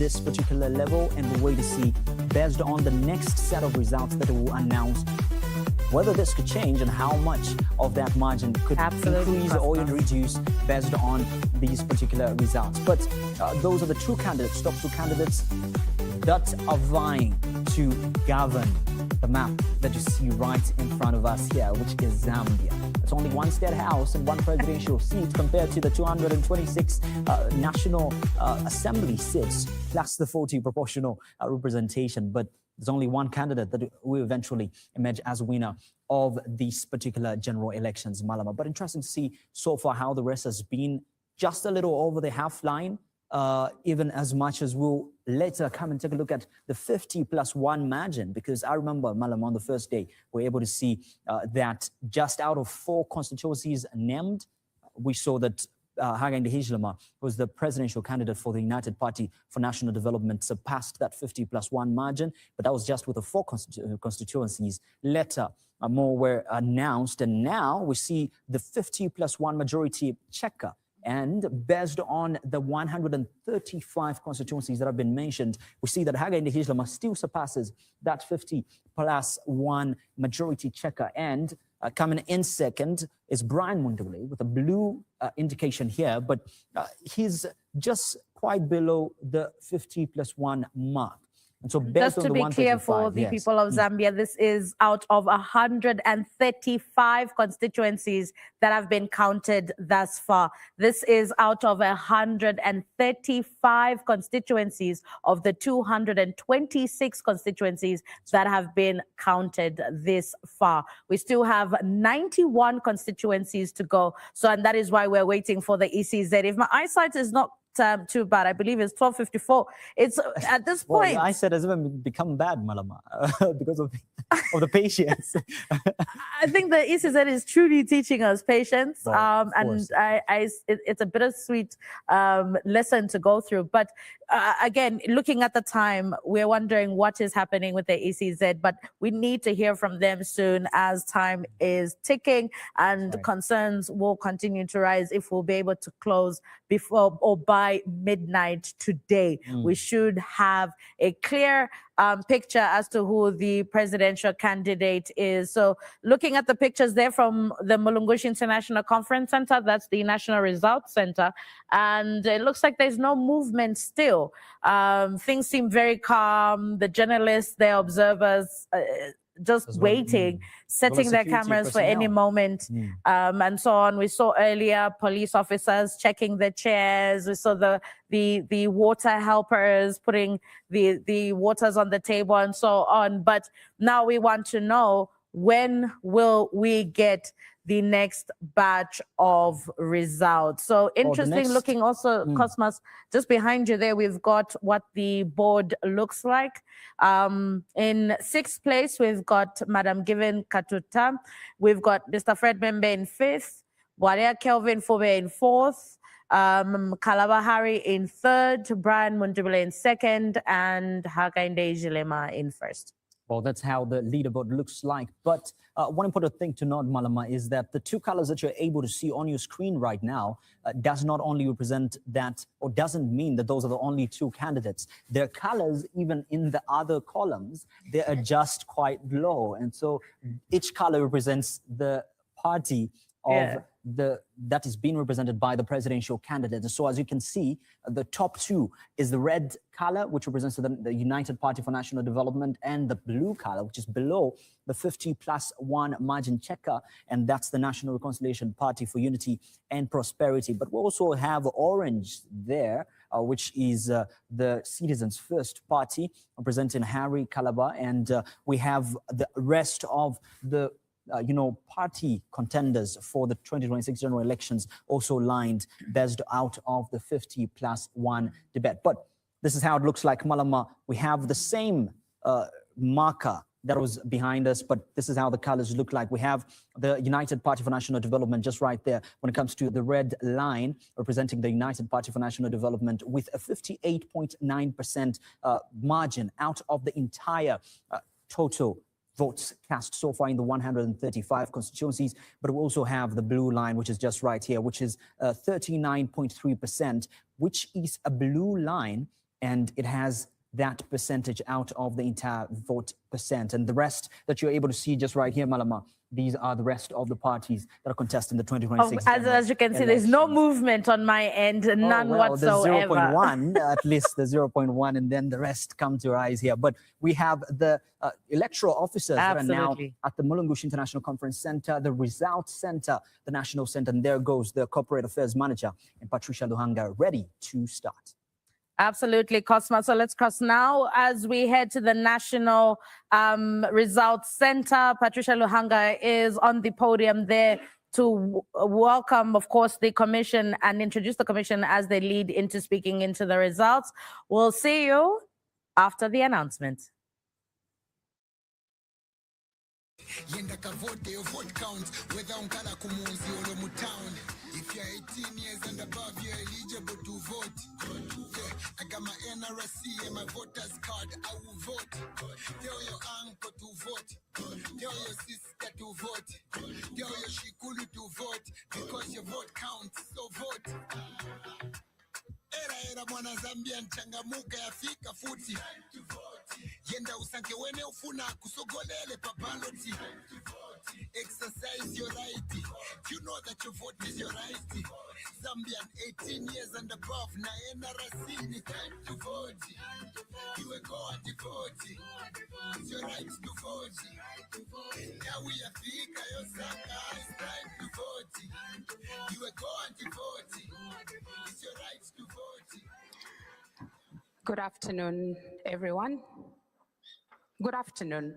this particular level, and we'll wait to see, based on the next set of results that it will announce, whether this could change and how much of that margin could increase or reduce based on these particular results. But those are the two candidates, top two candidates that are vying to govern the map that you see right in front of us here, which is Zambia. It's only one state house and one presidential seat compared to the 226 National Assembly seats, plus the 40 proportional representation. But there's only one candidate that will eventually emerge as winner of these particular general elections, Malama. But interesting to see so far how the rest has been just a little over the half line, even as much as we'll later come and take a look at the 50+1 margin, because I remember, Malama, on the first day, we were able to see that just out of 4 constituencies named, we saw that Hakainde Hichilema, who was the presidential candidate for the United Party for National Development, surpassed that 50+1 margin, but that was just with the 4 constituencies. Later, more were announced, and now we see the 50+1 majority checker. And based on the 135 constituencies that have been mentioned, we see that Hakainde Hichilema still surpasses that 50+1 majority checker. And coming in second is Brian Mundule with a blue indication here, but he's just quite below the 50+1 mark. And so based just to be clear for the people of Zambia, this is out of 135 constituencies that have been counted thus far. This is out of 135 constituencies of the 226 constituencies that have been counted this far. We still have 91 constituencies to go. So, and that is why we're waiting for the ECZ. If my eyesight is not too bad, I believe it's 12:54. It's at this point. Well, I said has even become bad, Malama, because of the patience. I think the ECZ is truly teaching us patience, and it's a bittersweet lesson to go through. But again, looking at the time, we're wondering what is happening with the ECZ. But we need to hear from them soon, as time is ticking, and concerns will continue to rise if we'll be able to close before or by midnight today. We should have a clear picture as to who the presidential candidate is. So looking at the pictures there from the Mulungushi International Conference Center, that's the National Results Center, and it looks like there's no movement still. Things seem very calm. The journalists, the observers, just waiting, setting their cameras for any moment, and so on. We saw earlier police officers checking the chairs. We saw the water helpers putting the waters on the table and so on. But now we want to know, when will we get the next batch of results? So interesting looking also, Cosmos, just behind you there, we've got what the board looks like. In 6th place, we've got Madam Given Katuta. We've got Mr. Fred Membe in 5th, Waria Kelvin Fobe in 4th, Kalaba Harry in 3rd, Brian Mundubile in 2nd, and Hakainde Hichilema in 1st. Well, that's how the leaderboard looks like. But one important thing to note, Malama, is that the 2 colors that you're able to see on your screen right now does not only represent that, or doesn't mean that those are the only 2 candidates. Their colors, even in the other columns, they are just quite low. And so each color represents the party of that is being represented by the presidential candidate. And so as you can see, the top 2 is the red color, which represents the United Party for National Development, and the blue color, which is below the 50+1 margin checker, and that's the National Reconciliation Party for Unity and Prosperity. But we also have orange there, which is the Citizens First Party, representing Harry Kalaba, and we have the rest of the party contenders for the 2026 general elections also lined based out of the 50+1 debate. But this is how it looks like, Malama. We have the same marker that was behind us, but this is how the colors look like. We have the United Party for National Development just right there when it comes to the red line representing the United Party for National Development with a 58.9% margin out of the entire total votes cast so far in the 135 constituencies. But we also have the blue line, which is just right here, which is 39.3%, which is a blue line and it has that percentage out of the entire vote percent. And the rest that you're able to see just right here, Malama, these are the rest of the parties that are contesting the 2026 as you can see, there's no movement on my end, none whatsoever. The 0.1, at least the 0.1, and then the rest come to rise here. But we have the electoral officers that are now at the Mulungushi International Conference Center, the Results Center, the National Center, and there goes the Corporate Affairs Manager, and Patricia Luhanga, ready to start. Absolutely, Cosma. So let's cross now as we head to the National Results Center. Patricia Luhanga is on the podium there to welcome, of course, the commission and introduce the commission as they lead into speaking into the results. We'll see you after the announcement. If you're 18 years and above, you're eligible to vote. I got my NRC and my voter's card. I will vote. Tell your uncle to vote. Tell your sister to vote. Tell your shikulu to vote. Because your vote counts, so vote. Era mwana Zambia nchangamuka yafika futi. Yenda usanke wene ufuna kusogolele papaloti. Exercise your right. You know that your vote is your right. Zambian 18 years and above. Na NRC ni time to vote. You will go and vote. It's your right to vote. Now we are Fika Yosaka. It's time to vote. You will go and vote. It's your right to vote. Good afternoon, everyone. Good afternoon.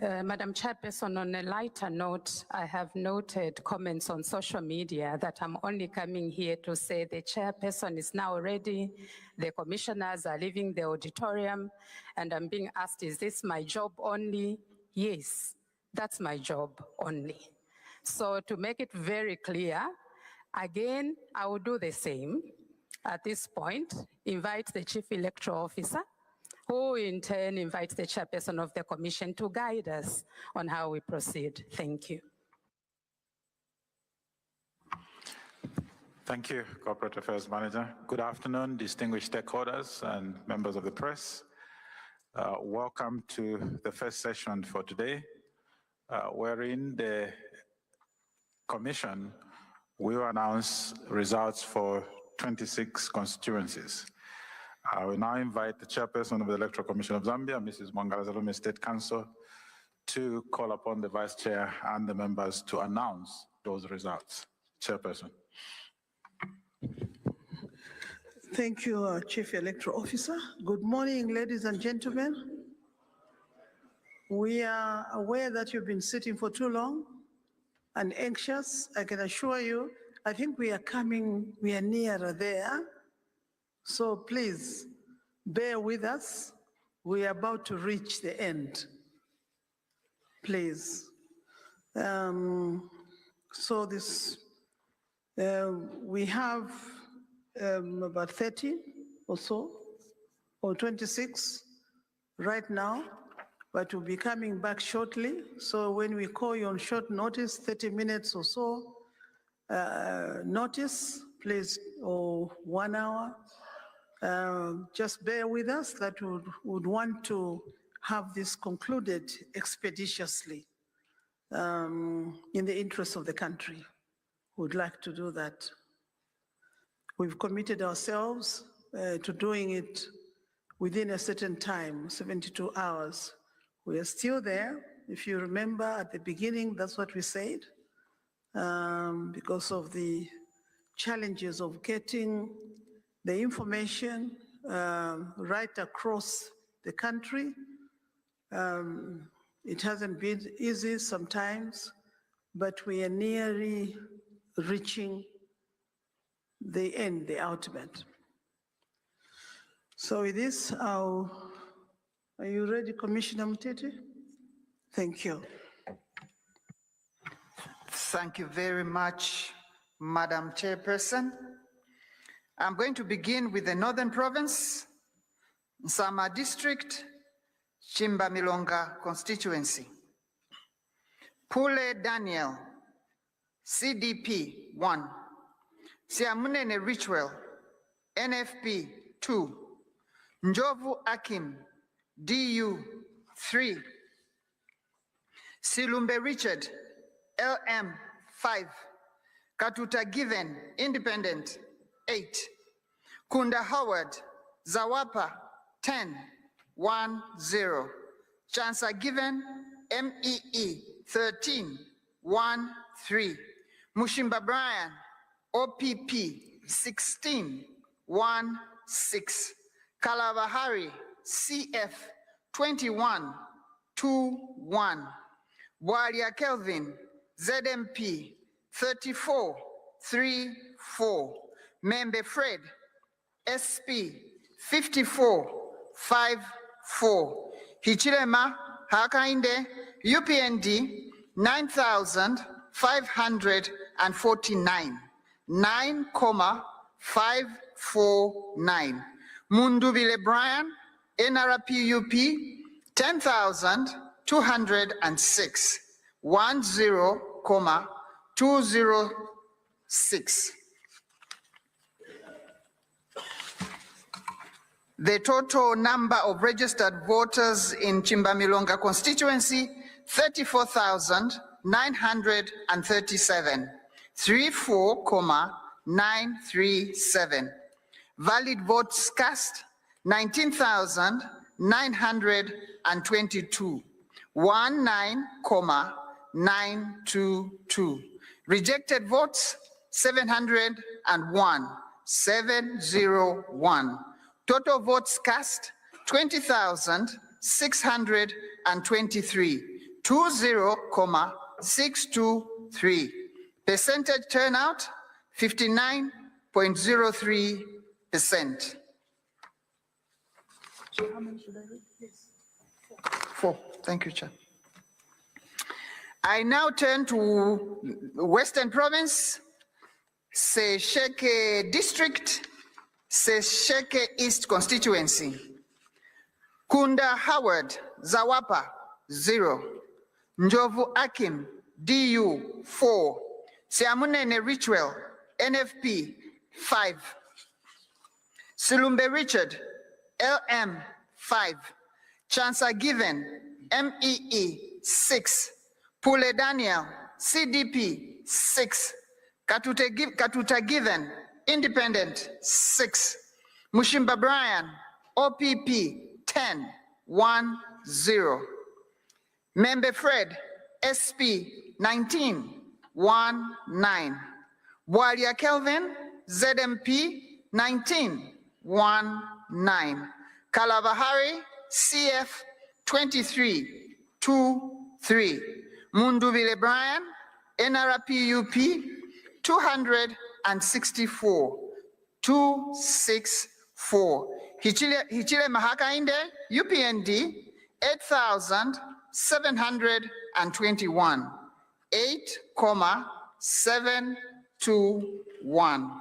Madam Chairperson, on a lighter note, I have noted comments on social media that I'm only coming here to say the chairperson is now ready, the commissioners are leaving the auditorium, and I'm being asked, is this my job only? Yes, that's my job only. So to make it very clear, again, I will do the same. At this point, invite the Chief Electoral Officer, who in turn invites the chairperson of the commission to guide us on how we proceed. Thank you. Thank you, Corporate Affairs Manager. Good afternoon, distinguished stakeholders and members of the press. Welcome to the first session for today, wherein the Commission will announce results for 26 constituencies. I will now invite the Chairperson of the Electoral Commission of Zambia, Mrs. Mwangala Zalume State Council, to call upon the Vice Chair and the members to announce those results. Chairperson. Thank you, Chief Electoral Officer. Good morning, ladies and gentlemen. We are aware that you've been sitting for too long and anxious. I can assure you, I think we are nearer there. So please, bear with us. We are about to reach the end. Please. So we have about 30 or so, or 26 right now, but we'll be coming back shortly. So when we call you on short notice, 30 minutes or so, notice, please, or 1 hour, just bear with us that would want to have this concluded expeditiously in the interest of the country. We'd like to do that. We've committed ourselves to doing it within a certain time, 72 hours. We are still there. If you remember at the beginning, that's what we said. Because of the challenges of getting the information right across the country. It hasn't been easy sometimes, but we are nearly reaching the end, the ultimate. So with this, are you ready, Commissioner Mtete? Thank you. Thank you very much, Madam Chairperson. I'm going to begin with the Northern Province, Nsama District, Chimba Milonga constituency. Pule Daniel, CDP 1. Siamunene Richwell, NFP 2. Njovu Akim, DU 3. Silumbe Richard, LM 5. Katuta Given, Independent 8. Kunda Howard, Zawapa 10, 1, 0. Chancer Given, MEE 13, 1, 3. Mushimba Brian, OPP 16, 1, 6. Kalabahari, CF 21, 2, 1. Bwalia Kelvin, ZMP 34, 3, 4. Membe Fred, SP 54, 5, 4. Hichilema Hakainde, UPND 9,549, 9,549. Mundubile Brian, NRPUP 10,206, 10,206. The total number of registered voters in Chimbamilonga constituency, 34,937, 34,937. Valid votes cast, 19,922, 19,922. Rejected votes, 701, 701. Total votes cast, 20,623, 20,623. Percentage turnout, 59.03%. How many should I read? Yes. 4. Thank you, Chair. I now turn to Western Province, Sesheke District, Sesheke East Constituency. Kunda Howard, Zawapa, 0. Njovu Akim, DU, 4. Siamunene Ritual, NFP, 5. Silumbe Richard, LM, 5. Chancer Given, MEE, 6. Pule Daniel, CDP, 6. Katuta Given, Independent, 6. Mushimba Brian, OPP, 10, 1, 0. Membe Fred, SP, 19, 1, 9. Bwalia Kelvin, ZMP, 19, 1, 9. Kalabahari, CF, 23, 2, 3. Mundubile Brian, NRPUP, 264, 264. Hichile Mahakainde, UPND, 8,721, 8,721.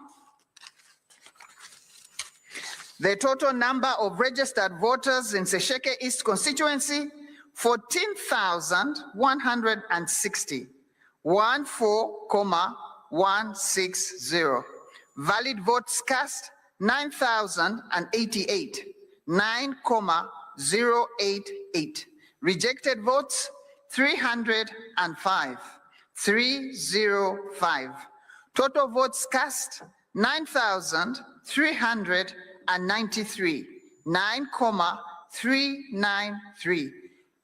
The total number of registered voters in Sesheke East constituency, 14,160, 14,160. Valid votes cast, 9,088, 9,088. Rejected votes, 305, 305. Total votes cast, 9,393, 9,393.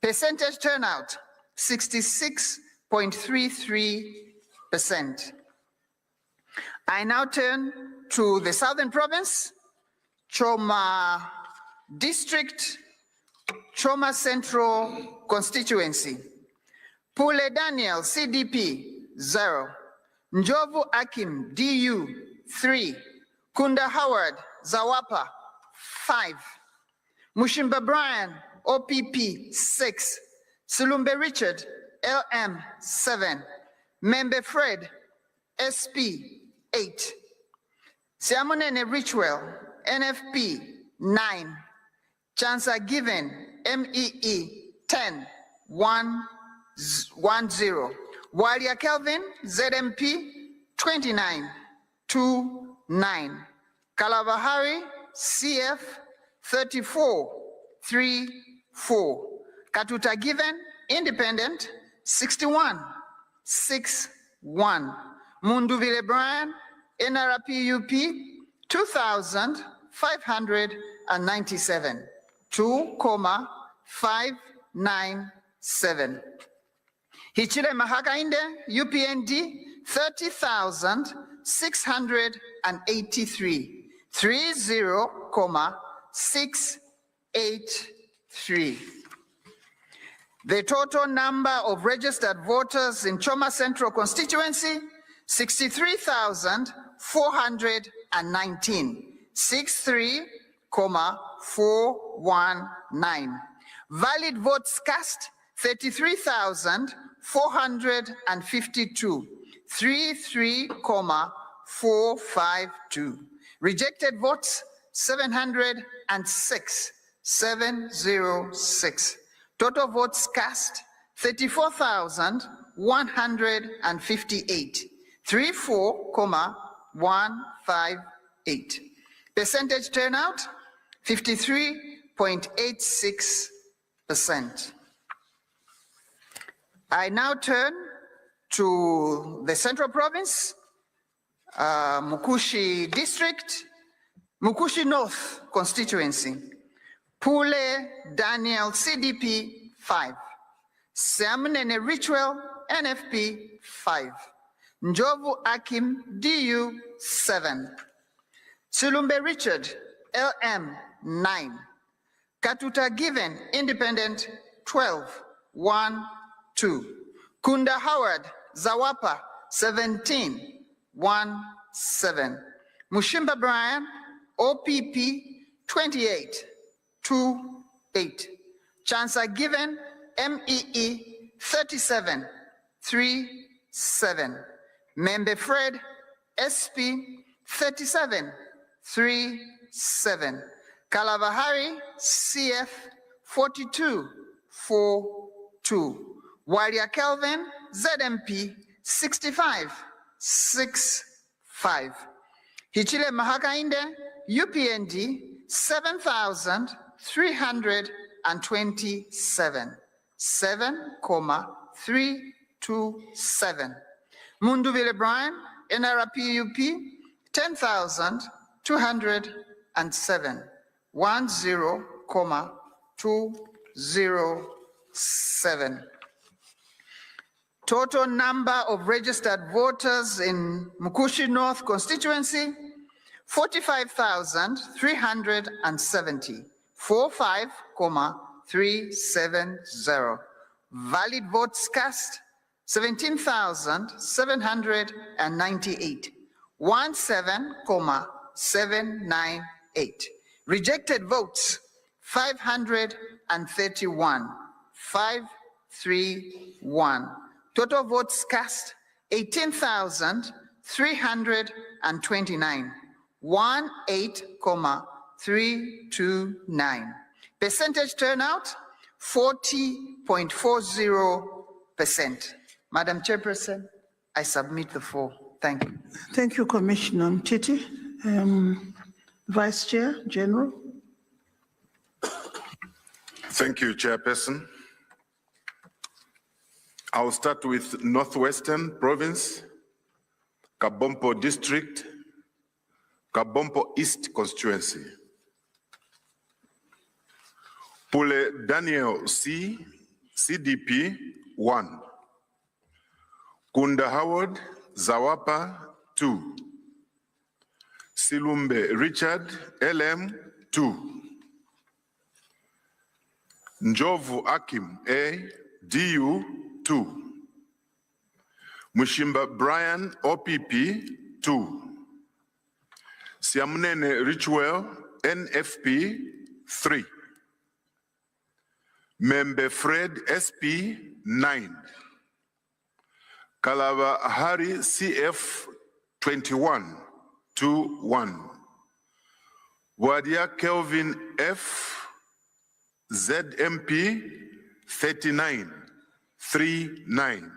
Percentage turnout, 66.33%. I now turn to the Southern Province, Choma District, Choma Central Constituency. Pule Daniel, CDP, 0. Njovu Akim, DU, 3. Kunda Howard, Zawapa, 5. Mushimba Brian, OPP, 6. Silumbe Richard, LM, 7. Membe Fred, SP, 8. Siamunene Ritual, NFP, 9. Chancer Given, MEE, 10, 1, 0. Walia Kelvin, ZMP, 29, 2, 9. Kalabahari, CF 3434. Katuta Given, Independent 6161. Munduvile Brian, NRPUP 2,597. 2,597. Hichile Mahakainde, UPND 30,683. 30,683. The total number of registered voters in Choma Central constituency, 63,419. 63,419. Valid votes cast, 33,452. 33,452. Rejected votes, 706. 706. Total votes cast, 34,158. 34,158. Percentage turnout, 53.86%. I now turn to the Central Province, Mukushi District, Mukushi North Constituency, Pule Daniel CDP 5, Siamnene Ritual NFP 5, Njovu Akim DU 7, Sulumbe Richard LM 9, Katuta Given Independent 12, 1, 2, Kunda Howard Zawapa 17, 1, 7, Mushimba Brian OPP 28, 2, 8, Chancer Given MEE 37, 3, 7, Membe Fred SP 37, 3, 7, Kalabahari CF 42, 4, 2, Walia Kelvin ZMP 65, 6, 5, Hichile Mahakainde UPND 7,327, 7,327. Munduvile Brian NRPUP 10,207, 10,207. Total number of registered voters in Mukushi North constituency, 45,370, 45,370. Valid votes cast, 17,798, 17,798. Rejected votes, 531, 531. Total votes cast, 18,329, 18,329. Percentage turnout, 40.40%. Madam Chairperson, I submit the floor. Thank you. Thank you, Commissioner Mtiti. Vice Chair, General. Thank you, Chairperson. I'll start with Northwestern Province, Kabompo District, Kabompo East Constituency. Pule Daniel C, CDP 1. Kunda Howard Zawapa 2. Silumbe Richard LM 2. Njovu Akim A DU 2. Mushimba Brian OPP 2. Siamnene Richwell NFP 3. Membe Fred SP 9. Kalaba Hari CF 21, 2, 1. Wadia Kelvin F ZMP 39, 3, 9.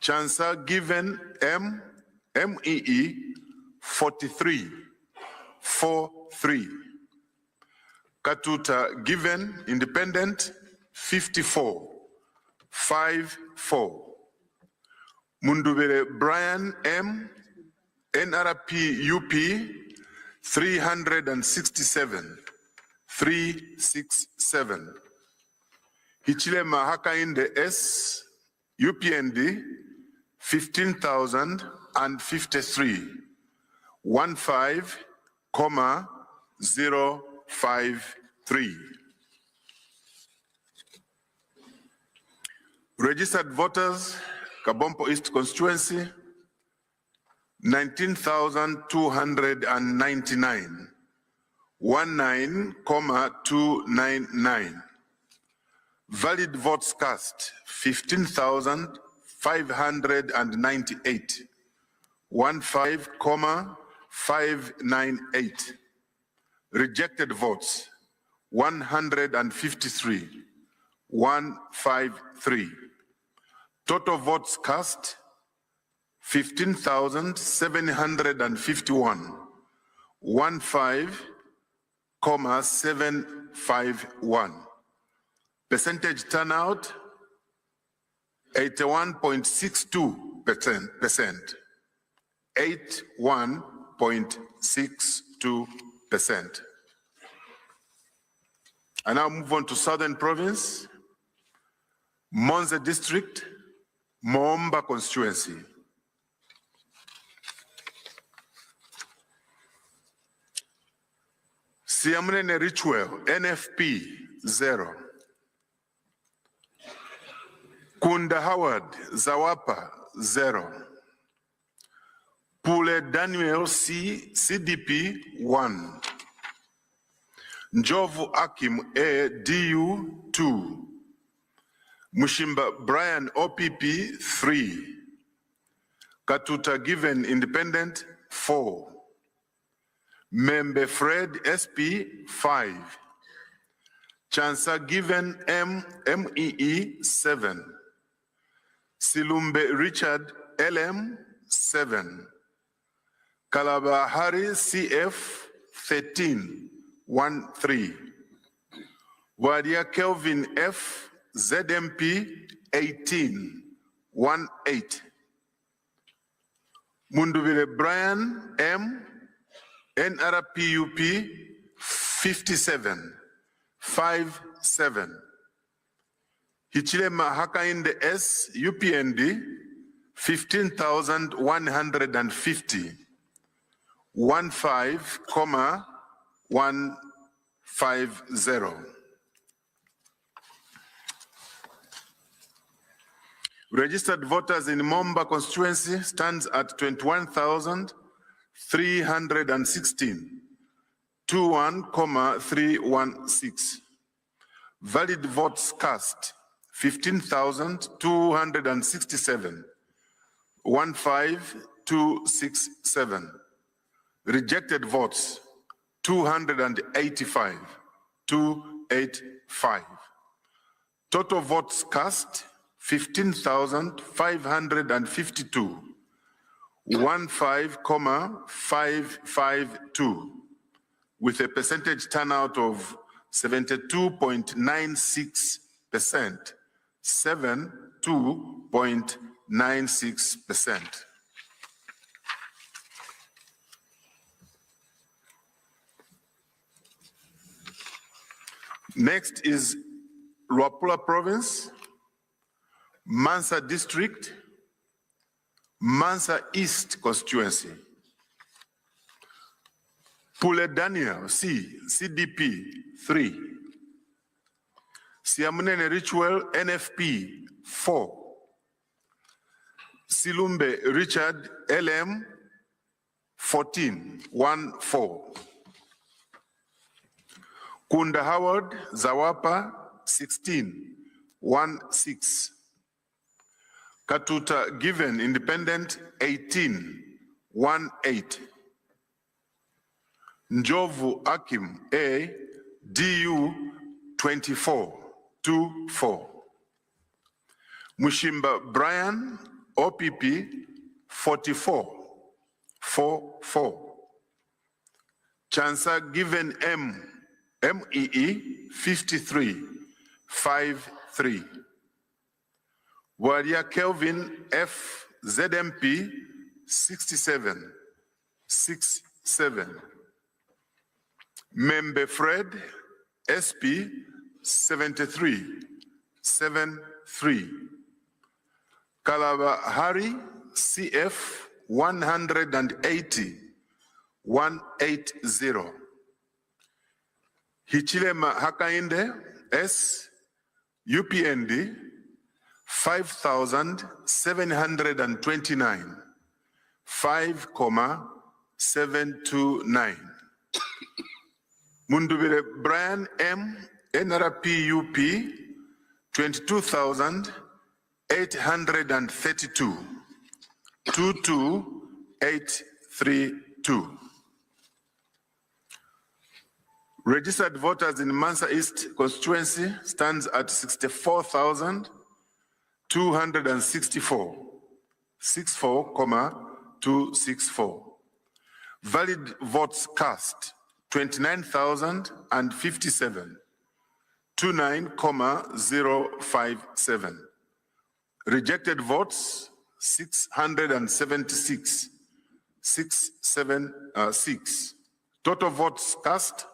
Chancer Given MEE 43, 4-3. Katuta Given Independent 54-5-4. Mundubere Brian M. NRP UP 367-367. Hichilema Hakainde S. UPND 15,053. 15,053. Registered voters, Kabompo East constituency, 19,299. 19,299. Valid votes cast, 15,598. 15,598. Rejected votes, 153. 153. Total votes cast, 15,751. 15,751. Percentage turnout, 81.62%. 81.62%. I now move on to Southern Province, Monza District, Moomba constituency. Siamunene Richwell, NFP 0. Kunda Howard, Zawapa 0. Pule Daniel C, CDP 1. Njovu Akim A, DU 2. Mushimba Brian OPP 3. Katuta Given Independent 4. Membe Fred SP 5. Chansa Given MEE 7. Silumbe Richard LM 7. Kalabahari CF 13 1-3. Wadia Kelvin F ZMP 18 1-8. Mundubile Brian M NRPUP 57 5-7. Hichilema Hakainde S UPND 15,150. 15,150. Registered voters in Moomba constituency stands at 21,316. 21,316. Valid votes cast 15,267. 15,267. Rejected votes 285. 285. Total votes cast 15,552. 15,552. With a percentage turnout of 72.96%. 72.96%. Next is Luapula Province, Mansa District, Mansa East constituency. Pule Daniel C, CDP 3. Siamunene Richwell NFP 4. Silumbe Richard LM 14 1-4. Kunda Howard Zawapa 16 1-6. Katuta Given Independent 18 1-8. Njovu Akim A DU 24 2-4. Mushimba Brian OPP 44 4-4. Chancer given MEE 53.53. Wadia Kelvin F ZMP 67.67. Member Fred SP 73.73. Kalaba Hari CF 180.180. Hichilema Hakainde S UPND 5,729, 5,729. Mundubire Brian M NRPUP 22,832, 22,832. Registered voters in Mansa East constituency stands at 64,264, 64,264. Valid votes cast, 29,057, 29,057. Rejected votes, 676, 676. Total votes cast,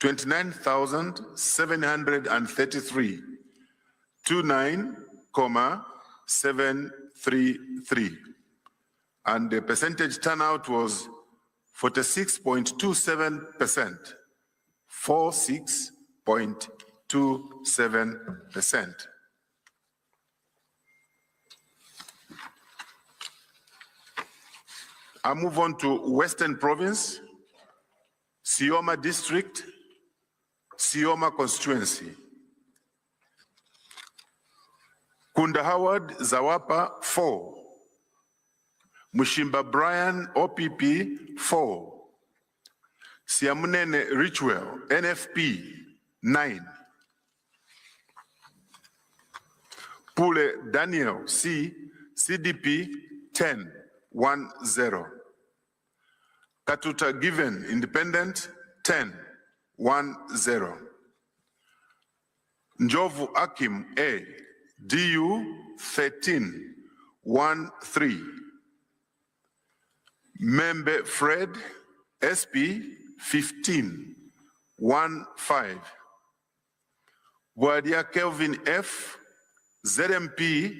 29,733, 29,733. And the percentage turnout was 46.27%, 46.27%. I move on to Western Province, Sioma District, Sioma constituency. Kunda Howard Zawapa 4. Mushimba Brian OPP 4. Siamunene Richwell NFP 9. Pule Daniel C CDP 10 1-0. Katuta Given Independent 10 1-0. Njovu Akim A DU 13 1-3. Membe Fred SP 15 1-5. Wadia Kelvin F ZMP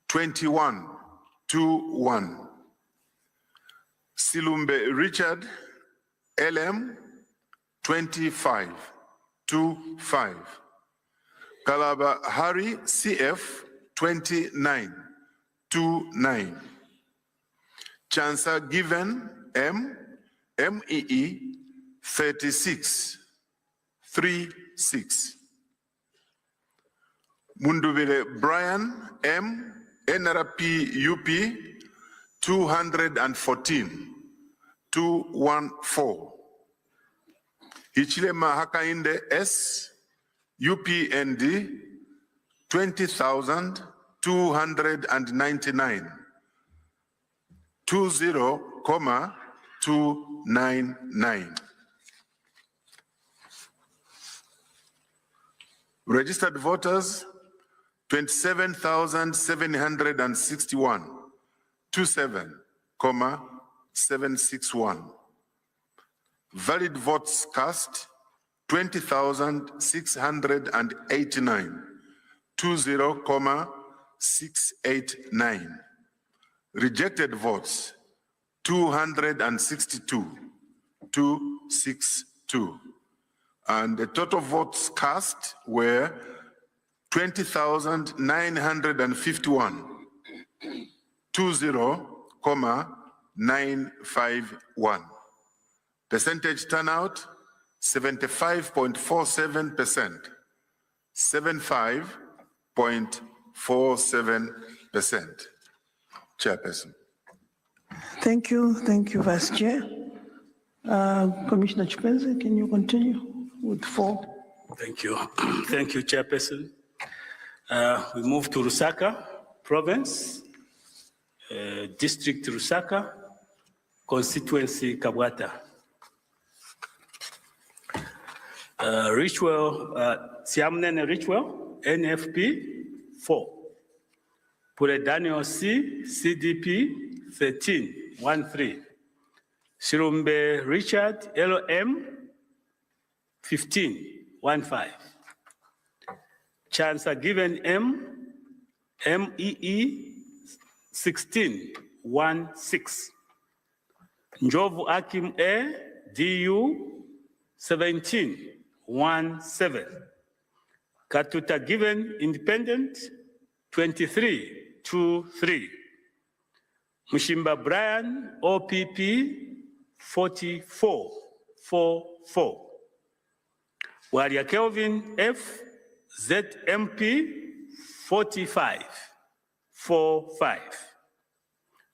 21 2-1. Silumbe Richard LM 25 2-5. Kalaba Hari CF 29 2-9. Chancer Given MEE 36 3-6. Mundubile Brian M NRP UP 214 214. Hichilema Hakainde S UPND 20,299, 20,299. Registered voters 27,761, 27,761. Valid votes cast 20,689, 20,689. Rejected votes 262, 262. And the total votes cast were 20,951, 20,951. Percentage turnout 75.47%, 75.47%. Chairperson. Thank you, Vice Chair. Commissioner Chipenze, can you continue with 4? Thank you. Thank you, Chairperson. We move to Lusaka Province, District Lusaka, Constituency Kabwata. Richwell, Siamnene Richwell, NFP 4. Pure Daniel C, CDP 13. Shirumbe Richard, LM 15. Chancellor Given M, MEE 16. Njovu Akim A, DU 17. Katuta Given Independent 23. Mushimba Brian OPP 44. Waria Kelvin F ZMP 45.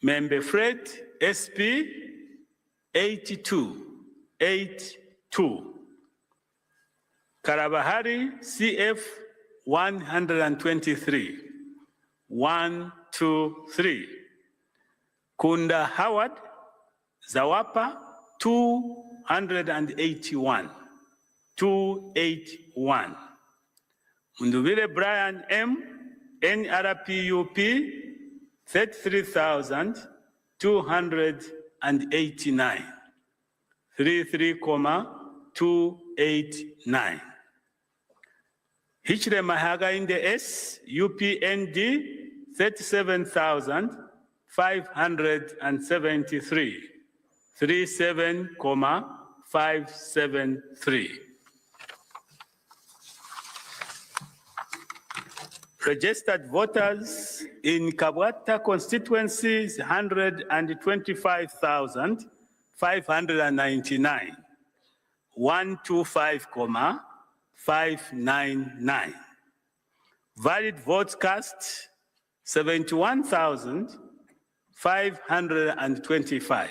Member Fred SP 82. Karabahari CF 123. Kunda Howard Zawapa 281. Munduvile Brian M NRPUP 33,289. 33,289. Hichle Mahaga in the S, UPND 37,573. 37,573. Registered voters in Kabwata constituencies 125,599. 125,599. Valid votes cast 71,525.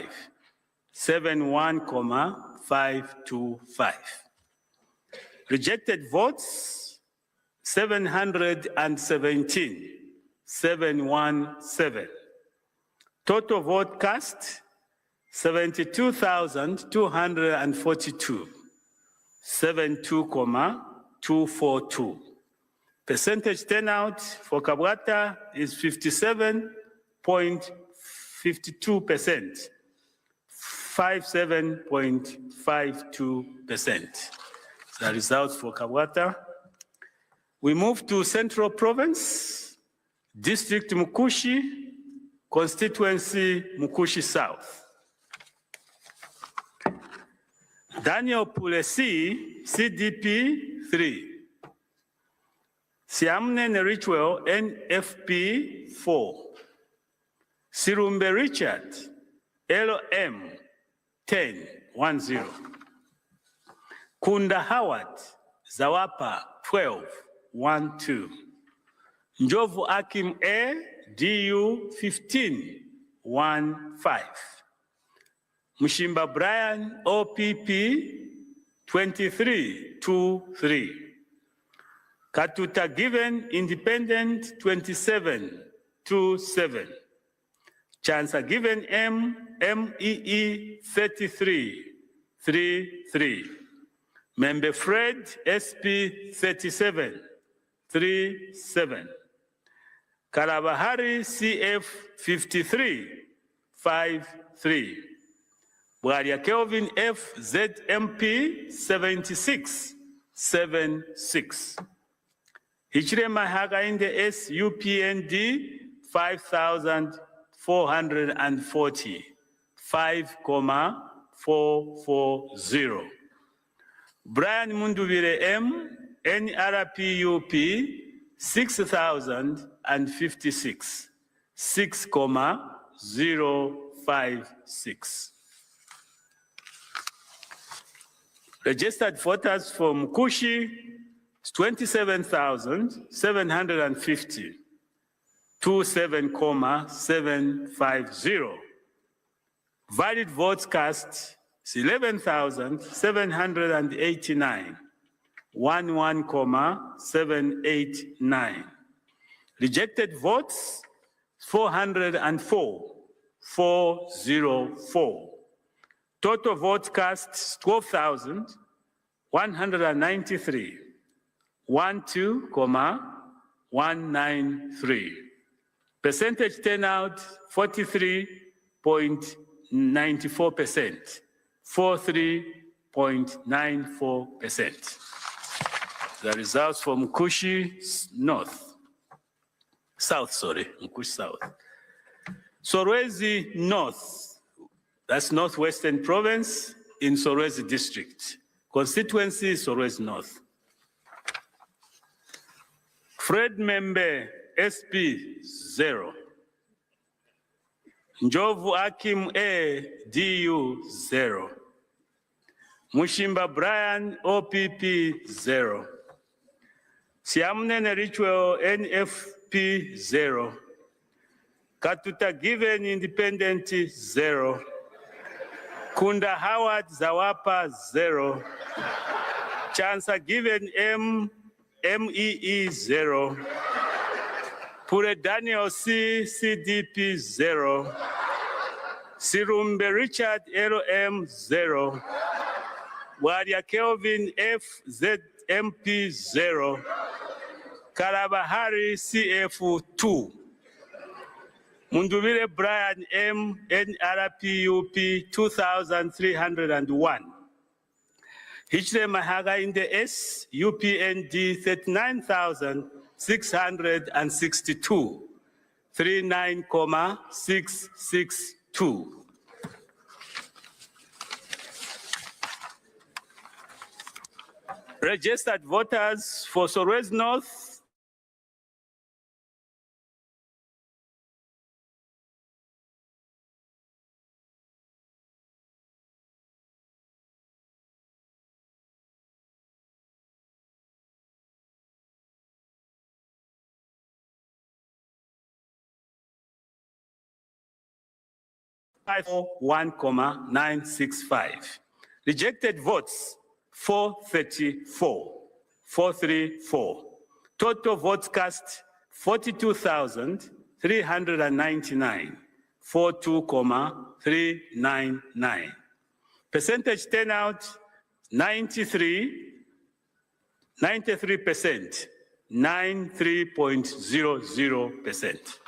71,525. Rejected votes 717. 717. Total vote cast 72,242. 72,242. Percentage turnout for Kabwata is 57.52%. 57.52%. The results for Kabwata. We move to Central Province, District Mukushi, Constituency Mukushi South. Daniel Pulesi, CDP 3. Siamne Nerichwell, NFP 4. Sirumbe Richard, LM 10. Kunda Howard, Zawapa 12. Njovu Akim A, DU 15. Mushimba Brian, OPP 23. Katuta Given Independent 27. Chancellor Given M, MEE 33. Member Fred SP 37. Karabahari CF 53. Bwaria Kelvin F ZMP 76. Hichire Mahaga in the S UPND 5,440. 5,440. Brian Munduvire M NRPUP 6,056. 6,056. Registered voters from Kushi 27,750. 27,750. Valid votes cast 11,789. 11,789. Rejected votes 404. 404. Total votes cast 12,186. 193, 12,193. Percentage turnout, 43.94%, 43.94%. The results from Mkushi South, Mkushi South. Solwezi North, that's Northwestern Province in Solwezi District. Constituency, Solwezi North. Fred Membe, SP, 0. Njovu Akim A, DU, 0. Mushimba Brian, OPP, 0. Siamnene Ritual, NFP, 0. Katuta Given Independent, 0. Kunda Howard Zawapa, 0. Chansa Given MEE, 0. Pure Daniel C, CDP, 0. Sirumbe Richard, LM, 0. Wadia Kelvin F, ZMP, 0. Karabahari, CF, 2. Mundubile Brian M, NRPUP, 2,301. Hichle Mahaga in the S, UPND, 39,662, 39,662. Registered voters for Solwezi North, 1,965. Rejected votes, 434. 434. Total votes cast, 42,399. 42,399. Percentage turnout, 93%, 93.00%.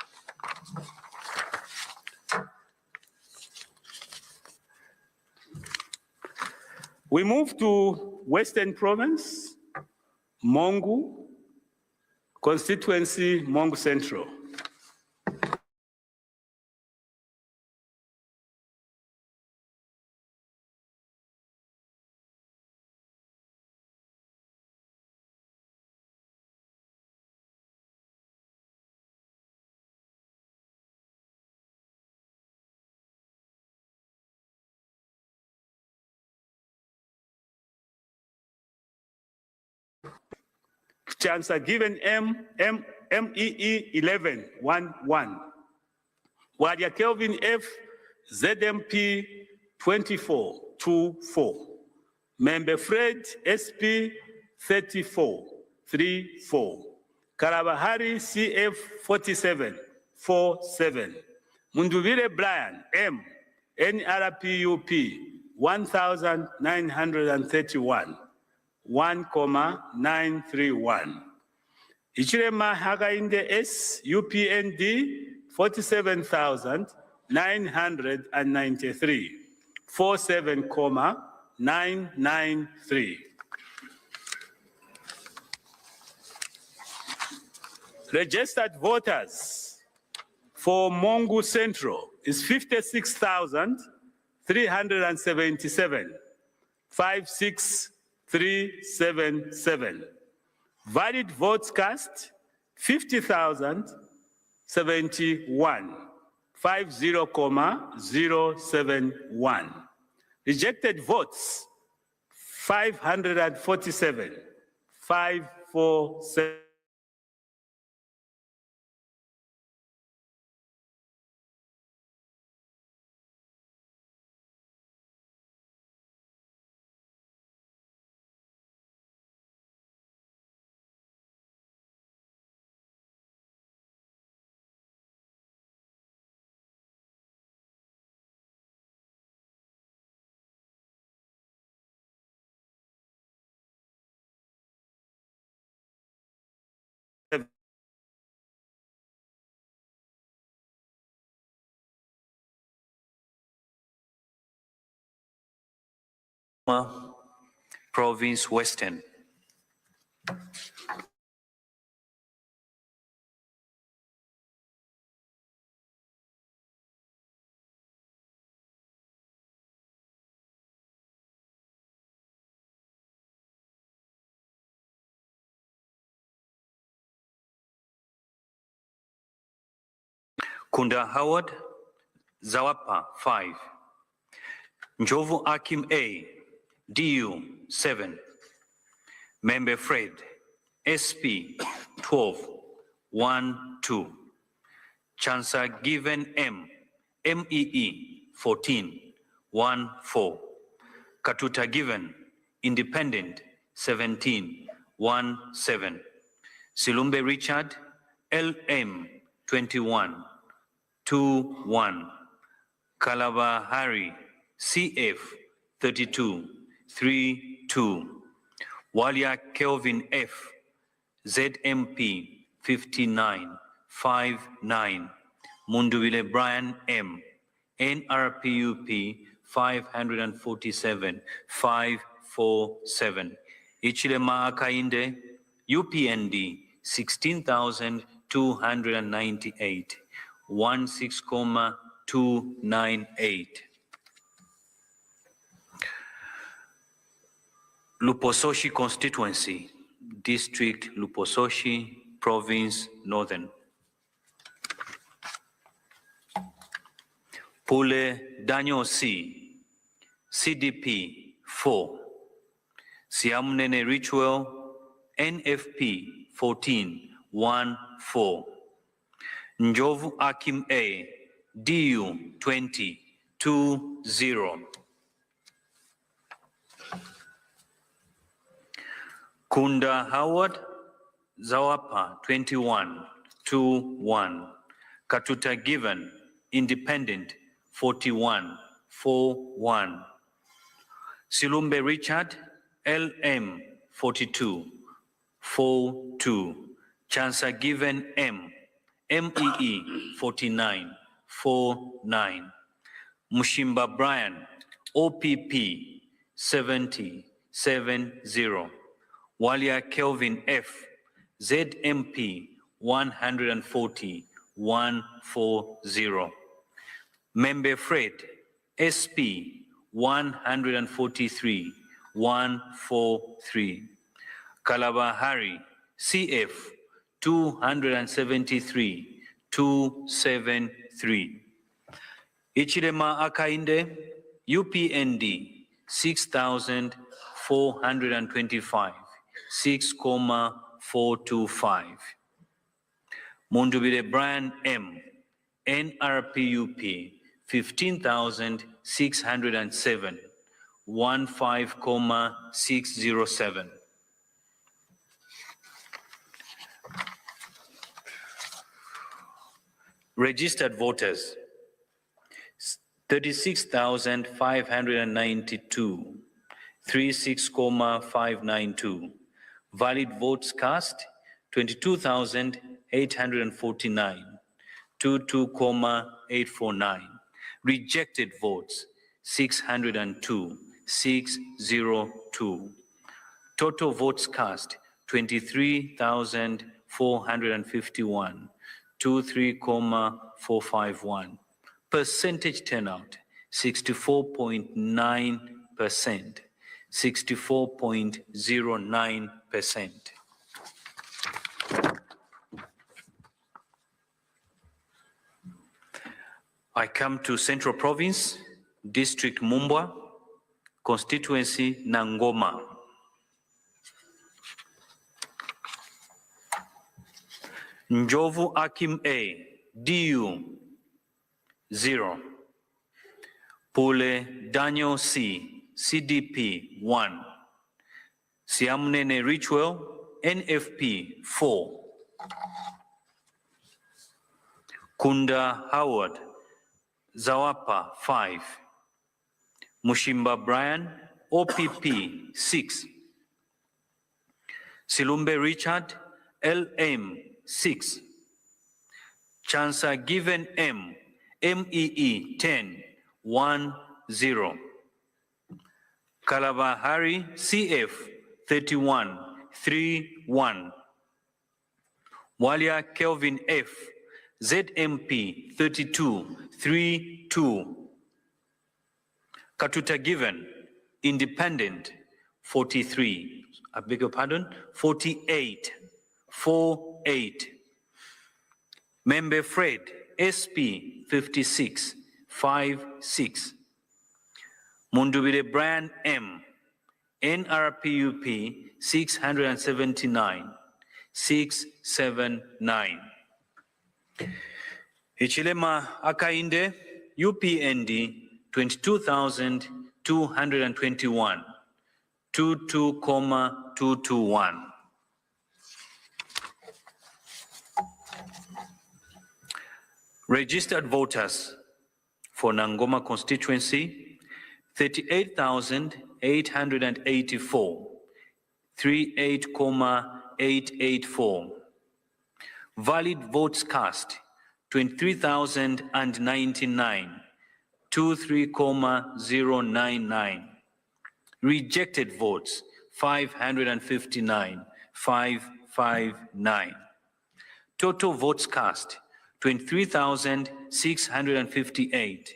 We move to Western Province, Mongu, constituency, Mongu Central. Chancer given MEE 11 1 1. Wadia Kelvin F ZMP 24 2 4. Member Fred SP 34 3 4. Karabahari CF 47 4 7. Munduvire Brian M NRPUP 1931. 1,931. Ichirema Haga in the S, UPND, 47,993. 47,993. Registered voters for Mongu Central is 56,377. 56,377. Valid votes cast, 50,071, 50,071. Rejected votes, 547, 547. Province Western. Kunda Howard, Zawapa 5. Njovu Akim A, DU 7. Member Fred, SP 12, 1, 2. Chancellor Given M, MEE 14, 1, 4. Katuta Given, Independent 17, 1, 7. Silumbe Richard, LM 21, 2, 1. Kalabahari, CF 32, 3, 2. Walia Kelvin F, ZMP 59, 5, 9. Munduwile Brian M, NRPUP 547, 5, 4, 7. Ichilema Akainde, UPND 16,298, 16,298. Lupososhi Constituency, District Lupososhi, Province Northern. Pule Daniel C, CDP 4. Siamnene Ritual, NFP 14, 1, 4. Njovu Akim A, DU 20, 2, 0. Kunda Howard, Zawapa 21, 2, 1. Katuta Given, Independent 41, 4, 1. Silumbe Richard, LM 42, 4, 2. Chancellor Given M, MEE 49, 4, 9. Mushimba Brian, OPP 70, 7, 0. Walia Kelvin F, ZMP 140, 140. Member Fred, SP 143, 143. Kalabahari, CF 273, 273. Ichilema Akainde, UPND 6,425, 6,425. Munduwile Brian M, NRPUP 15,607, 15,607. Registered voters 36,592, 36,592. Valid votes cast 22,849, 22,849. Rejected votes 602, 602. Total votes cast 23,451, 23,451. Percentage turnout 64.9%, 64.09%. I come to Central Province, District Mumbwa, Constituency Nangoma. Njovu Akim A, DU 0. Pule Daniel C, CDP 1. Siamnene Ritual, NFP 4. Kunda Howard, Zawapa 5. Mushimba Brian, OPP 6. Silumbe Richard, LM 6. Chancellor Given M, MEE 10, 1, 0. Kalabahari CF 31.31. Walia Kelvin F ZMP 32.32. Katuta Given Independent 43. I beg your pardon, 48.48. Member Fred SP 56.56. Mundubire Brian M NRPUP 679.679. Ichilema Akainde UPND 22,221 22,221. Registered voters for Nangoma constituency 38,884, 38,884. Valid votes cast 23,099, 23,099. Rejected votes 559, 559. Total votes cast 23,658,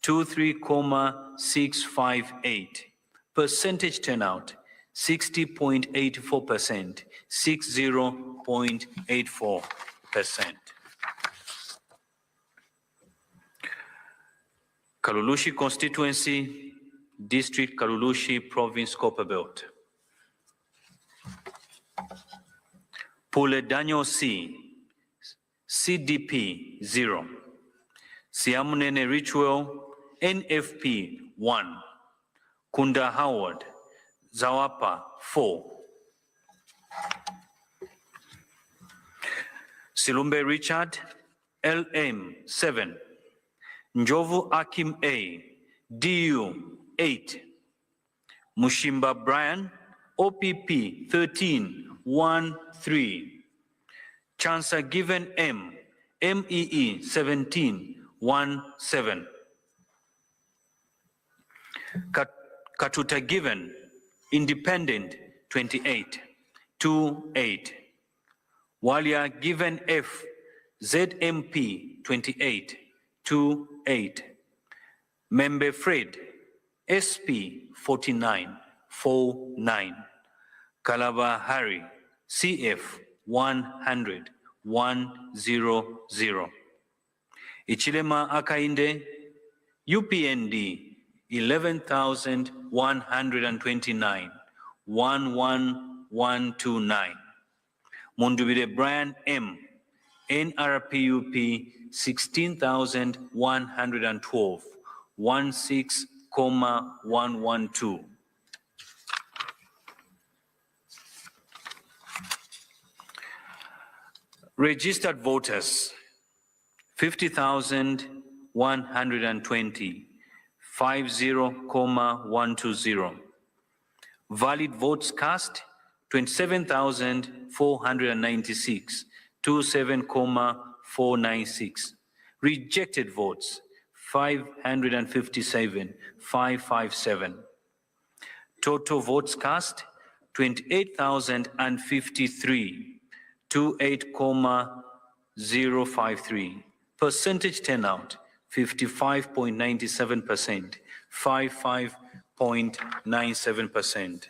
23,658. Percentage turnout 60.84%, 60.84%. Kalulushi constituency, district Kalulushi province Copperbelt. Pule Daniel C, CDP 0. Siamunene Ritual, NFP 1. Kunda Howard, Zawapa 4. Silumbe Richard, LM 7. Njovu Akim A, DU 8. Mushimba Brian, OPP 13-13. Chancer Given M, MEE 17-17. Katuta Given, Independent 28-28. Walia Given F, ZMP 28-28. Member Fred, SP 49-49. Kalabahari, CF 100-100. Ichilema Akainde, UPND 11,129, 11129. Mundubire Brian M, NRPUP 16,112, 16,112. Registered voters 50,120, 50,120. Valid votes cast 27,496, 27,496. Rejected votes 557, 557. Total votes cast 28,053, 28,053. Percentage turnout 55.97%, 55.97%.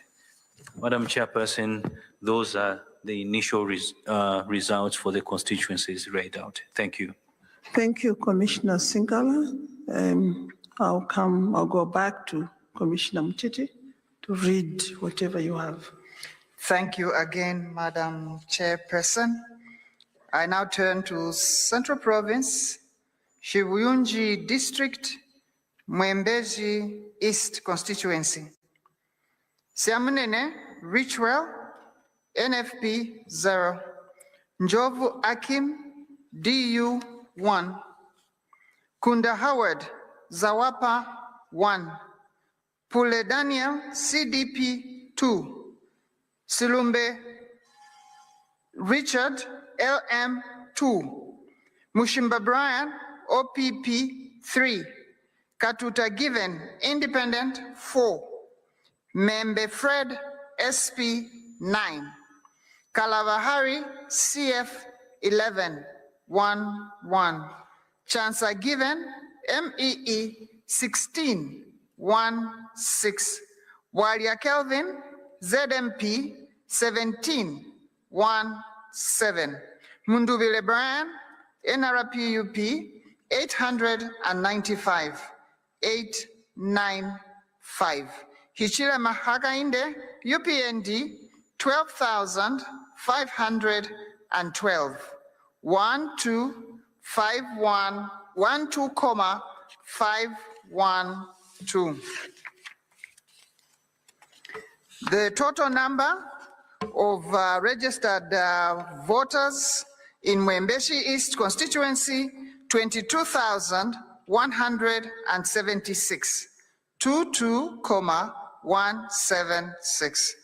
Madam Chairperson, those are the initial results for the constituencies read out. Thank you. Thank you, Commissioner Singala. I'll go back to Commissioner Mutete to read whatever you have. Thank you again, Madam Chairperson. I now turn to Central Province, Shivuyunji District, Mwembezi East Constituency. Siamunene Richwell, NFP 0. Njovu Akim, DU 1. Kunda Howard, Zawapa 1. Pule Daniel, CDP 2. Silumbe Richard, LM 2. Mushimba Brian, OPP 3. Katuta Given, Independent 4. Member Fred, SP 9. Kalavahari, CF 11, 1. Chancellor Given, MEE 16, 16. Walia Kelvin, ZMP 17, 17. Mundubile Brian, NRPUP 895, 895. Hichile Mahakainde, UPND 12,512. 12,512. The total number of registered voters in Mwembeshi East constituency, 22,176. 22,176.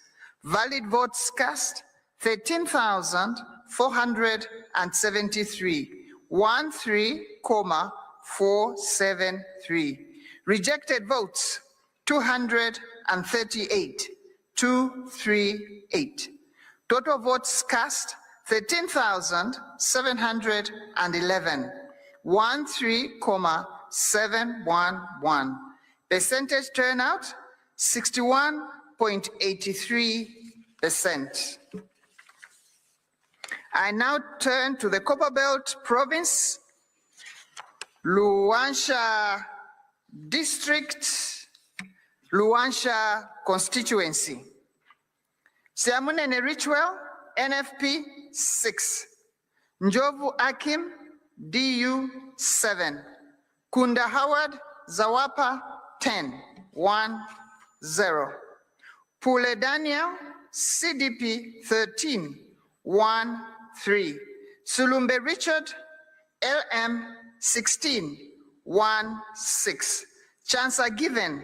Valid votes cast, 13,473. 13,473. Rejected votes, 238. 238. Total votes cast, 13,711. 13,711. Percentage turnout, 61.83%. I now turn to the Copperbelt Province, Luansha District, Luansha Constituency. Siamunene Ritual, NFP 6. Njovu Akim, DU 7. Kunda Howard, Zawapa 10, 10. Pule Daniel, CDP 13, 13. Sulumbe Richard, LM 16, 16. Chancellor Given,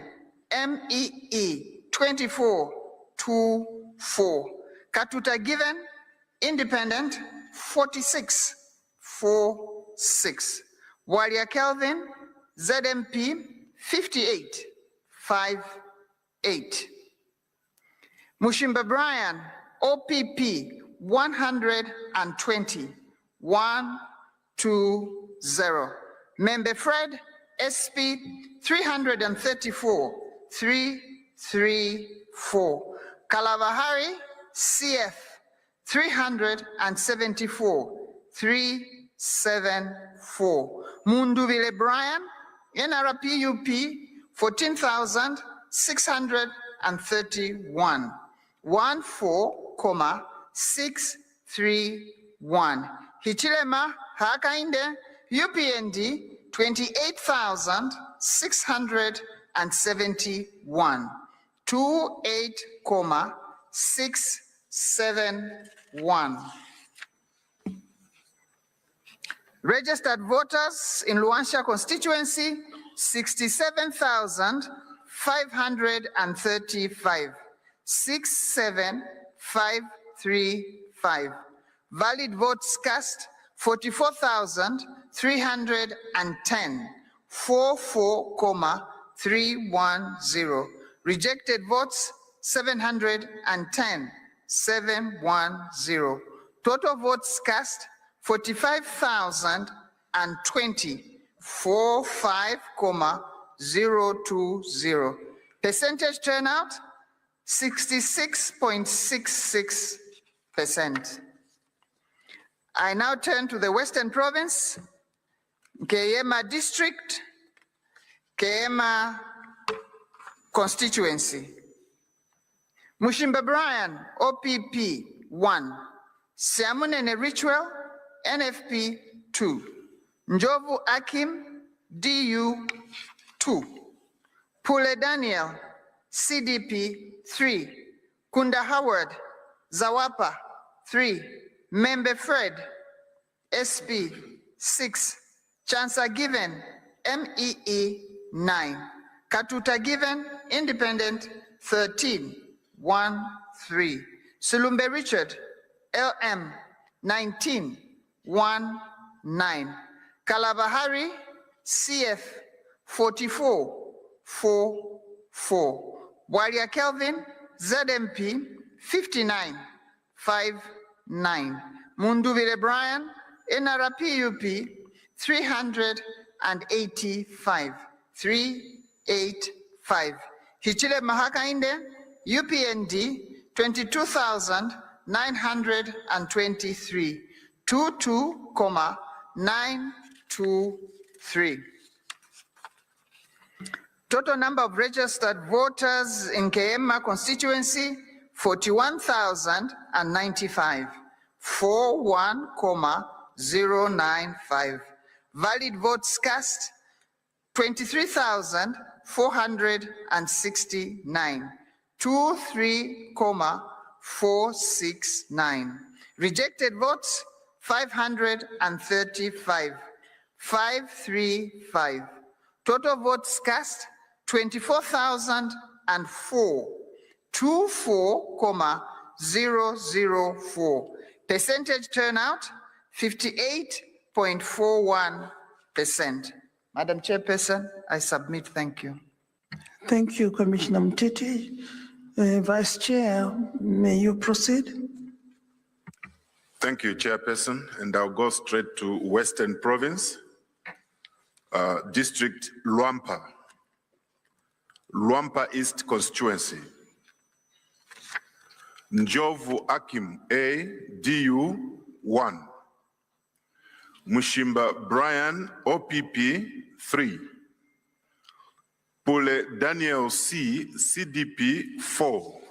MEE 24, 24. Katuta Given, Independent 46, 46. Walia Kelvin, ZMP 58, 58. Mushimba Brian, OPP 120, 120. Member Fred, SP 334, 334. Kalavahari, CF 374, 374. Munduvile Brian, NRPUP 14,631. 14,631. Hichilema Hakainde, UPND 28,671. 28,671. Registered voters in Luansha constituency, 67,535. 67535. Valid votes cast, 44,310. 44,310. Rejected votes, 710. 710. Total votes cast, 45,020. 45,020. Percentage turnout, 66.66%. I now turn to the Western Province, Keyema District, Keyema Constituency. Mushimba Brian, OPP 1. Siamunene Ritual, NFP 2. Njovu Akim, DU 2. Pule Daniel, CDP 3. Kunda Howard, Zawapa 3. Member Fred, SP 6. Chancellor Given, MEE 9. Katuta Given, Independent 13, 13. Sulumbe Richard, LM 19, 19. Kalabahari, CF 44, 44. Bwalia Kelvin, ZMP, 5959. Munduvile Brian, NRPUP, 385. 385. Hichile Mahakainde, UPND, 22,923. 22,923. Total number of registered voters in Kehema constituency, 41,095. 41,095. Valid votes cast, 23,469. 23,469. Rejected votes, 535. 535. Total votes cast, 24,004. 24,004. Percentage turnout, 58.41%. Madam Chairperson, I submit. Thank you. Thank you, Commissioner Mtete. Vice Chair, may you proceed? Thank you, Chairperson, and I'll go straight to Western Province, District Luampa, Luampa East Constituency. Njovu Akim A, DU 1. Mushimba Brian, OPP 3. Pule Daniel C, CDP 4.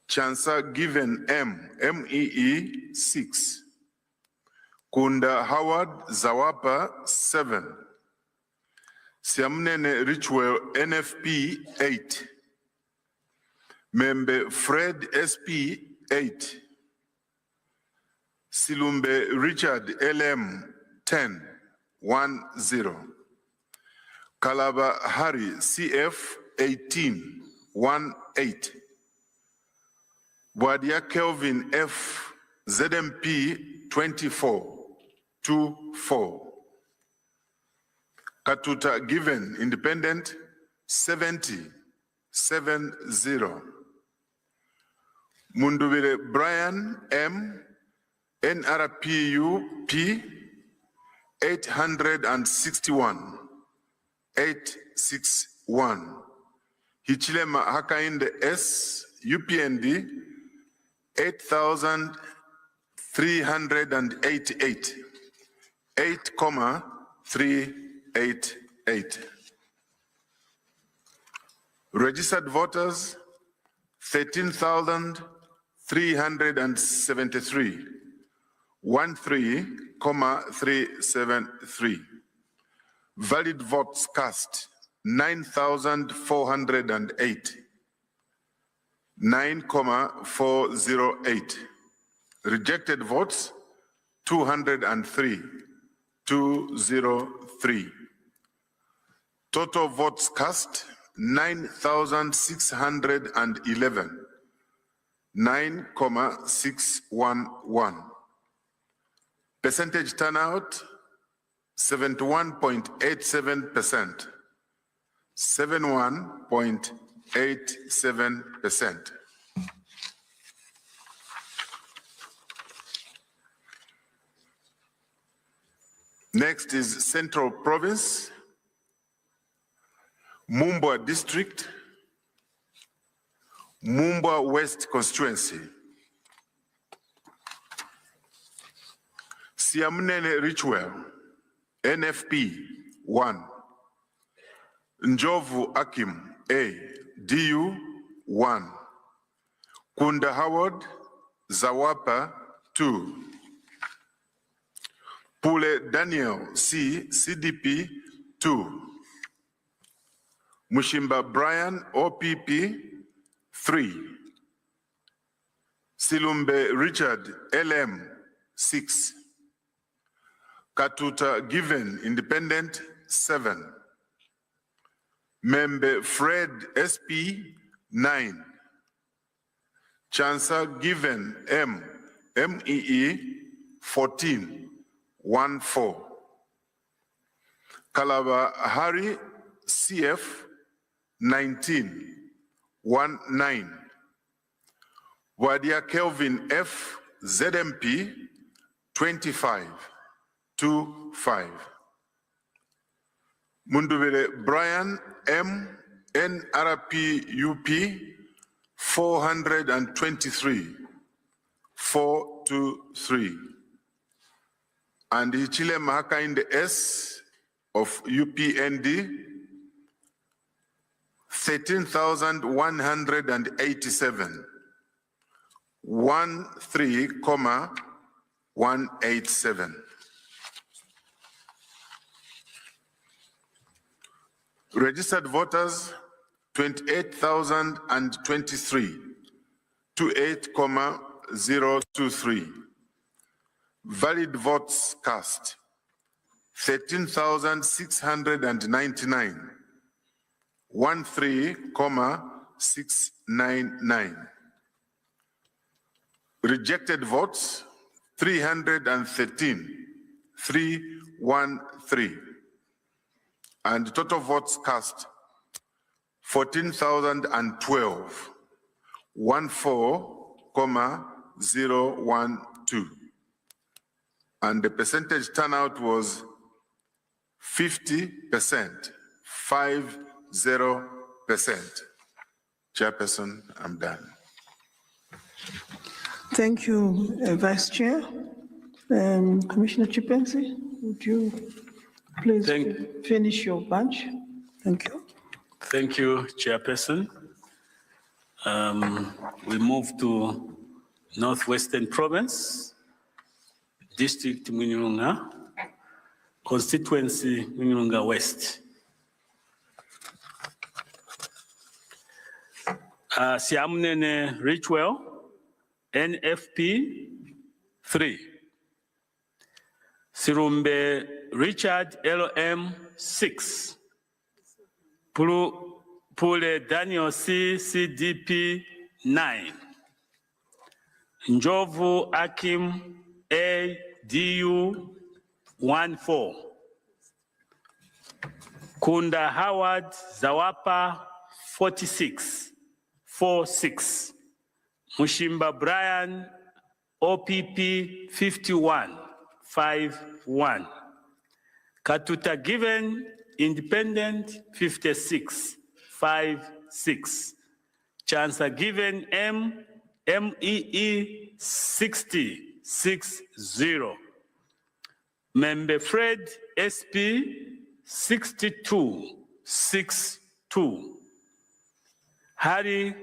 Chansa Given M, MEE 6. Kunda Howard Zawapa 7. Siamnene Richwell NFP 8. Membe Fred SP 8. Silumbe Richard LM 10, 1-0. Kalaba Harry CF 18, 1-8. Bwadia Kelvin F ZMP 24, 2-4. Katuta Given Independent 70, 7-0. Mundubile Brian M NRPU P 861, 861. Hichilema Hakainde S UPND 8,388, 8,388. Registered voters 13,373, 13,373. Valid votes cast 9,408, 9,408. Rejected votes 203, 203. Total votes cast 9,611, 9,611. Percentage turnout 71.87%, 71.87%. Next is Central Province, Mumbwa District, Mumbwa West Constituency. Siamnene Richwell, NFP 1. Njovu Akim A, DU 1. Kunda Howard Zawapa 2. Pule Daniel C, CDP 2. Mushimba Brian OPP 3. Silumbe Richard LM 6. Katuta Given Independent 7. Membe Fred SP 9. Chansa Given M, MEE 14, 1-4. Kalaba Harry CF 19, 19. Wadia Kelvin F, ZMP, 25, 25. Mundubele Brian M, NRP UP, 423, 423. And Hichile Mahakainde S of UPND, 13,187, 13,187. Registered voters, 28,023, 28,023. Valid votes cast, 13,699, 13,699. Rejected votes, 313, 313. And total votes cast, 14,012, 14,012. And the percentage turnout was 50%, 50%. Chairperson, I'm done. Thank you, Vice Chair. Commissioner Chipenzi, would you please finish your bunch? Thank you. Thank you, Chairperson. We move to Northwestern Province, District Munyurunga, Constituency Munyurunga West. Siamunene Richwell, NFP 3. Sirumbe Richard LM 6. Pule Daniel C CDP 9. Njovu Akim ADU 14. Kunda Howard Zawapa 46. 46. Mushimba Brian OPP 51. 51. Katuta Given Independent 56. 56. Chancer Given M MEE 60. 60. Member Fred SP 62. 62. Hari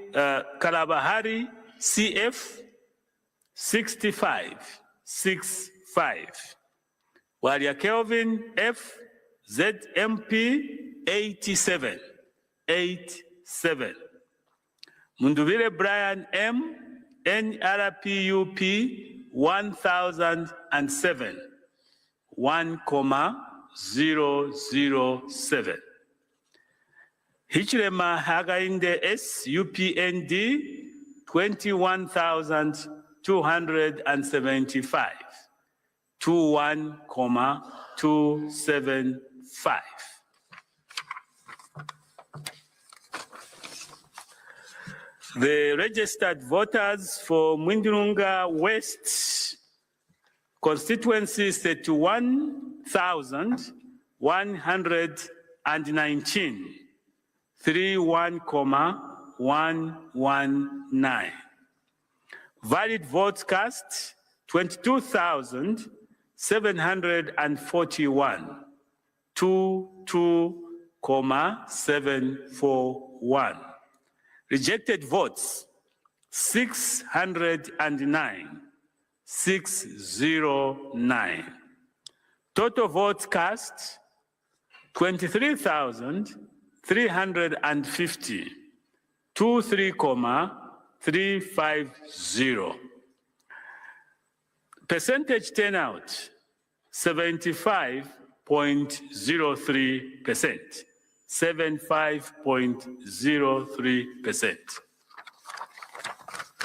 Kalabahari CF 65. 65. Walia Kelvin F ZMP 87. 87. Munduvile Brian M NRPUP 1007. 1,007. Hichilema Hagainde S UPND 21,275. 21,275. The registered voters for Mwindilunga West constituency 31,119. 31,119. Valid votes cast 22,741. 22,741. Rejected votes 609. 609. Total votes cast 23,350. 23,350. Percentage turnout 75.03%. 75.03%.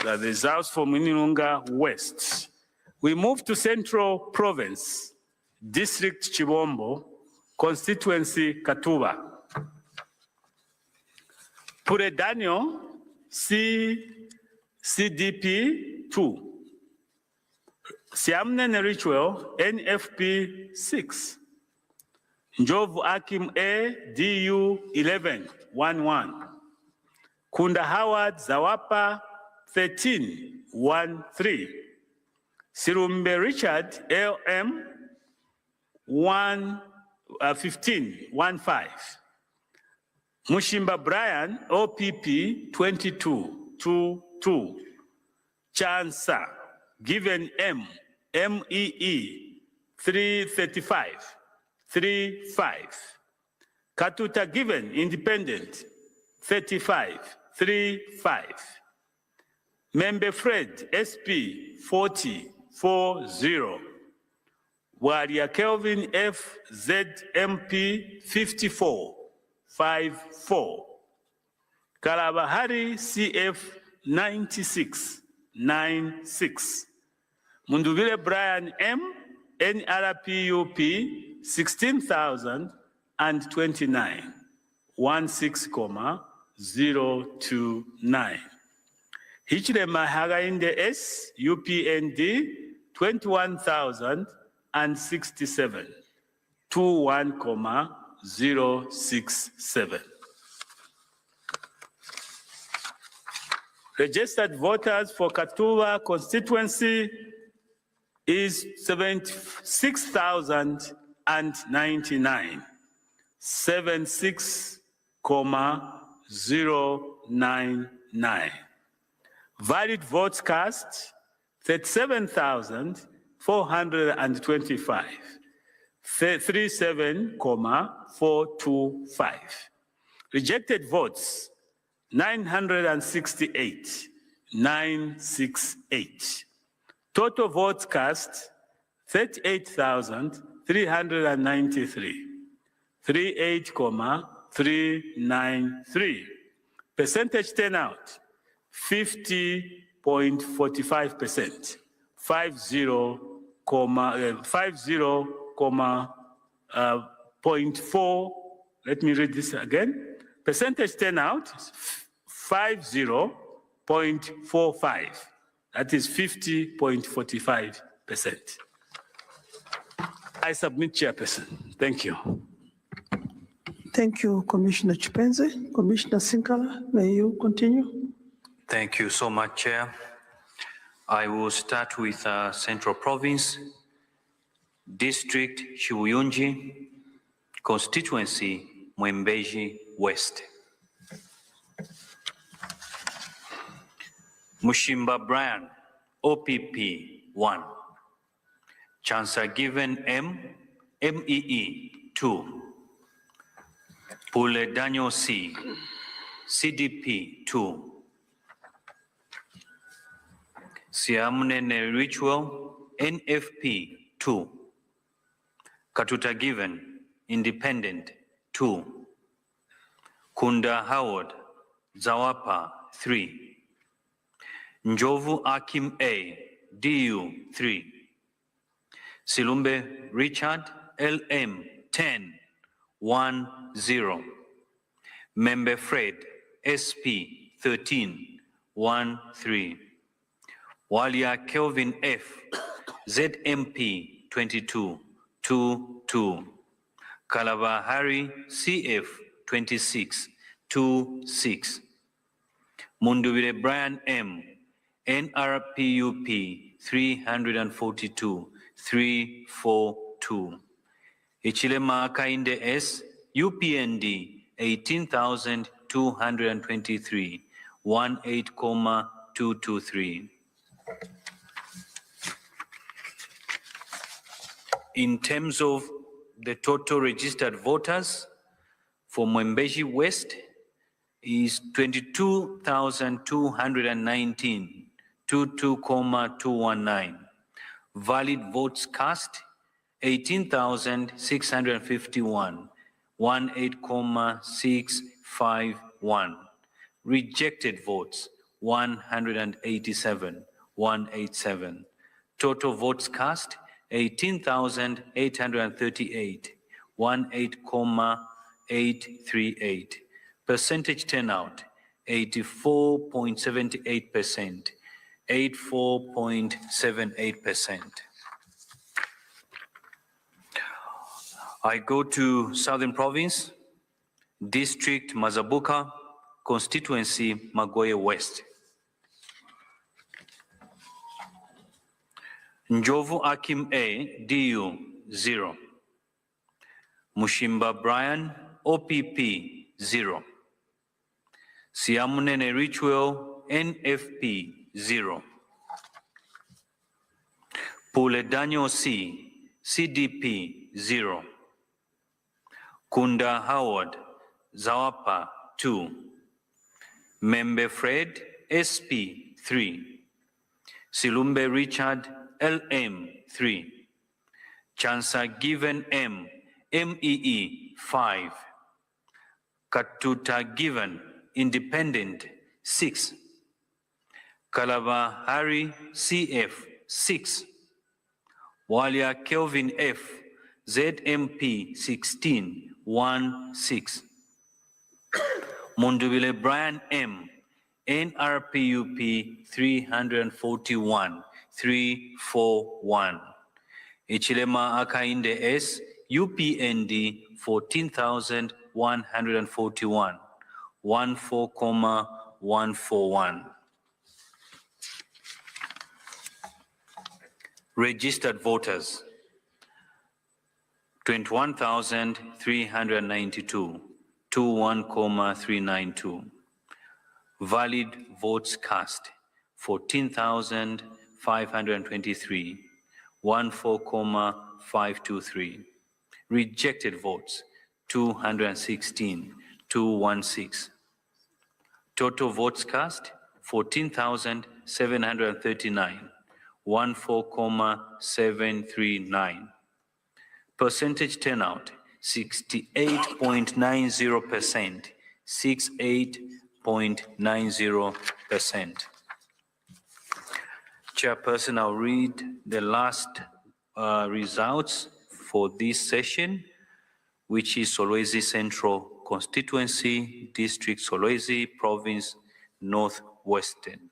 The results for Mwindilunga West. We move to Central Province, District Chibombo, Constituency Katuba. Pure Daniel, CDP 2. Siamnene Ritual, NFP 6. Njovu Akim A, DU 11-11. Kunda Howard Zawapa 13-13. Sirumbe Richard LM 15-15. Mushimba Brian OPP 22-22. Chansa given M MEE 335. Katuta given independent 35. Member Fred SP 40. Waria Kelvin F ZMP 54. Kalabahari CF 96. Munduvile Brian M NRPUP 16,029. 16,029. Hichlema Hagainde S UPND 21,067. 21,067. Registered voters for Katuva constituency is 76,099. 76,099. Valid votes cast 37,425. 37,425. Rejected votes 968. 968. Total votes cast 38,393. 38,393. Percentage turnout 50.45%. 50.4. Let me read this again. Percentage turnout 50.45. That is 50.45%. I submit, Chairperson. Thank you. Thank you, Commissioner Chipenze. Commissioner Sinkala, may you continue? Thank you so much, Chair. I will start with Central Province, District Chiwuyunji, Constituency Mwembeji West. Mushimba Brian, OPP 1. Chancellor given M, MEE 2. Pule Daniel C, CDP 2. Siamunene Ritual, NFP 2. Katuta given, Independent 2. Kunda Howard, Zawapa 3. Njovu Akim A, DU 3. Silumbe Richard, LM 10-10. Member Fred, SP 13-13. Walia Kelvin F, ZMP 22-22. Kalabahari CF 26-26. Munduvile Brian M, NRPUP 342-342. Ichilema Kainde S, UPND 18,223, 18,223. In terms of the total registered voters for Mwembeji West is 22,219, 22,219. Valid votes cast 18,651, 18,651. Rejected votes 187, 187. Total votes cast 18,838, 18,838. Percentage turnout 84.78%, 84.78%. I go to Southern Province, District Mazabuka, Constituency Magoye West. Njovu Akim A, DU 0. Mushimba Brian, OPP 0. Siamunene Ritual, NFP 0. Pule Daniel C, CDP 0. Kunda Howard, Zawapa 2. Membe Fred, SP 3. Silumbe Richard, LM 3. Chansa Given M, MEE 5. Katuta Given, Independent 6. Kalaba Harry CF 6. Walia Kelvin F, ZMP 16 1 6. Mundubile Brian M, NRPUP 341 341. Ichilema Akainde S, UPND 14,141 14,141. Registered voters 21,392 21,392. Valid votes cast 14,523 14,523. Rejected votes 216 216. Total votes cast 14,739 14,739. Percentage turnout 68.90%, 68.90%. Chairperson, I'll read the last results for this session, which is Solwezi Central Constituency, District Solwezi, Province, Northwestern.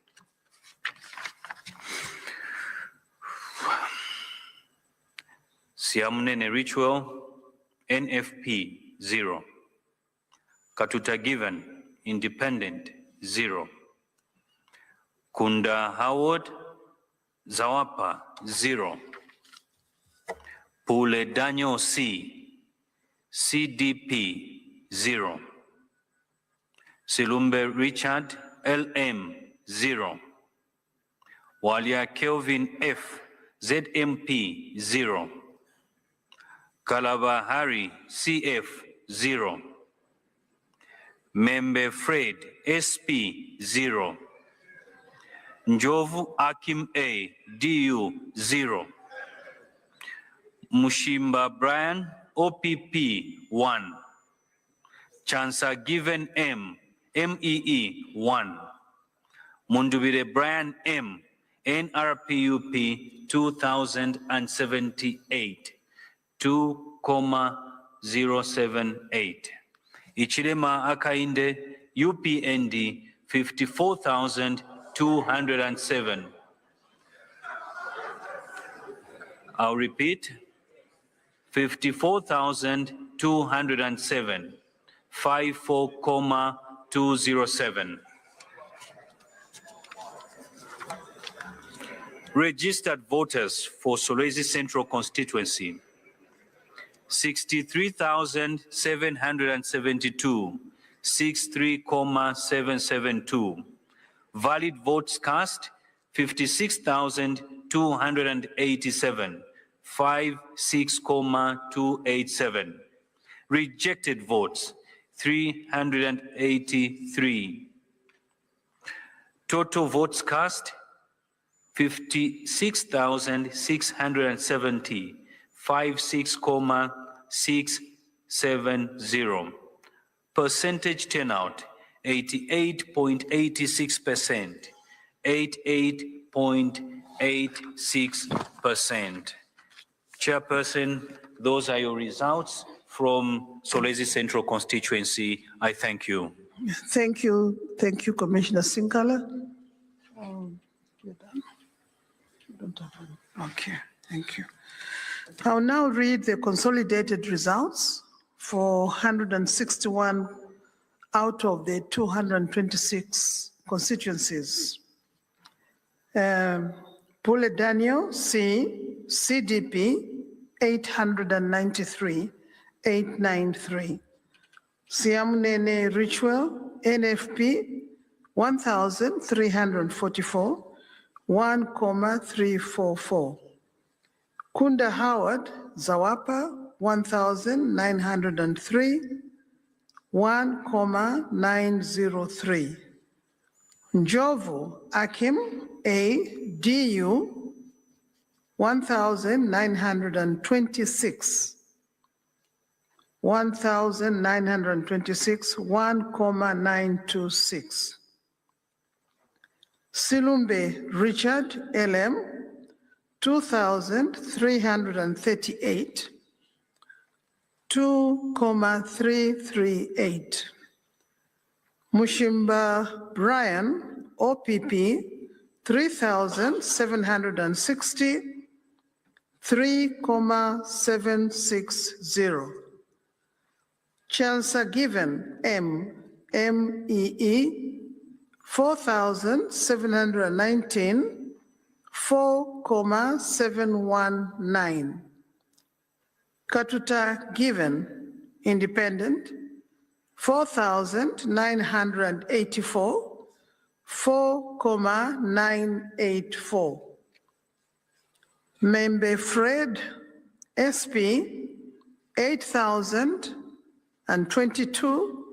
Siamunene Ritual, NFP 0. Katuta Given, Independent 0. Kunda Howard, Zawapa 0. Pule Daniel C, CDP 0. Silumbe Richard, LM 0. Walia Kelvin F, ZMP 0. Kalaba Harry, CF 0. Membe Fred, SP 0. Njovu Akim A, DU 0. Mushimba Brian, OPP 1. Chansa Given M, MEE 1. Mundubire Brian M, NRPUP 2078. 2,078. Ichilema Akainde, UPND 54,207. I'll repeat, 54,207, 54,207. Registered voters for Solwezi Central Constituency, 63,772, 63,772. Valid votes cast, 56,287, 56,287. Rejected votes, 383. Total votes cast, 56,670, 56,670. Percentage turnout, 88.86%, 88.86%. Chairperson, those are your results from Solwezi Central Constituency. I thank you. Thank you, Commissioner Sinkala. You're done? You don't have any. Okay, thank you. I'll now read the consolidated results for 161 out of the 226 constituencies. Pule Daniel, C, CDP, 893,893. Siamunene Ritual, NFP, 1,344, 1,344. Kunda Howard, Zawapa, 1,903, 1,903. Njovu Akim, A, DU, 1,926. 1,926, 1,926. Silumbe Richard, LM, 2,338, 2,338. Mushimba Brian, OPP, 3,760, 3,760. Chelsa Given, M, MEE, 4,719, 4,719. Katuta Given, Independent, 4,984, 4,984. Membe Fred, SP, 8,022,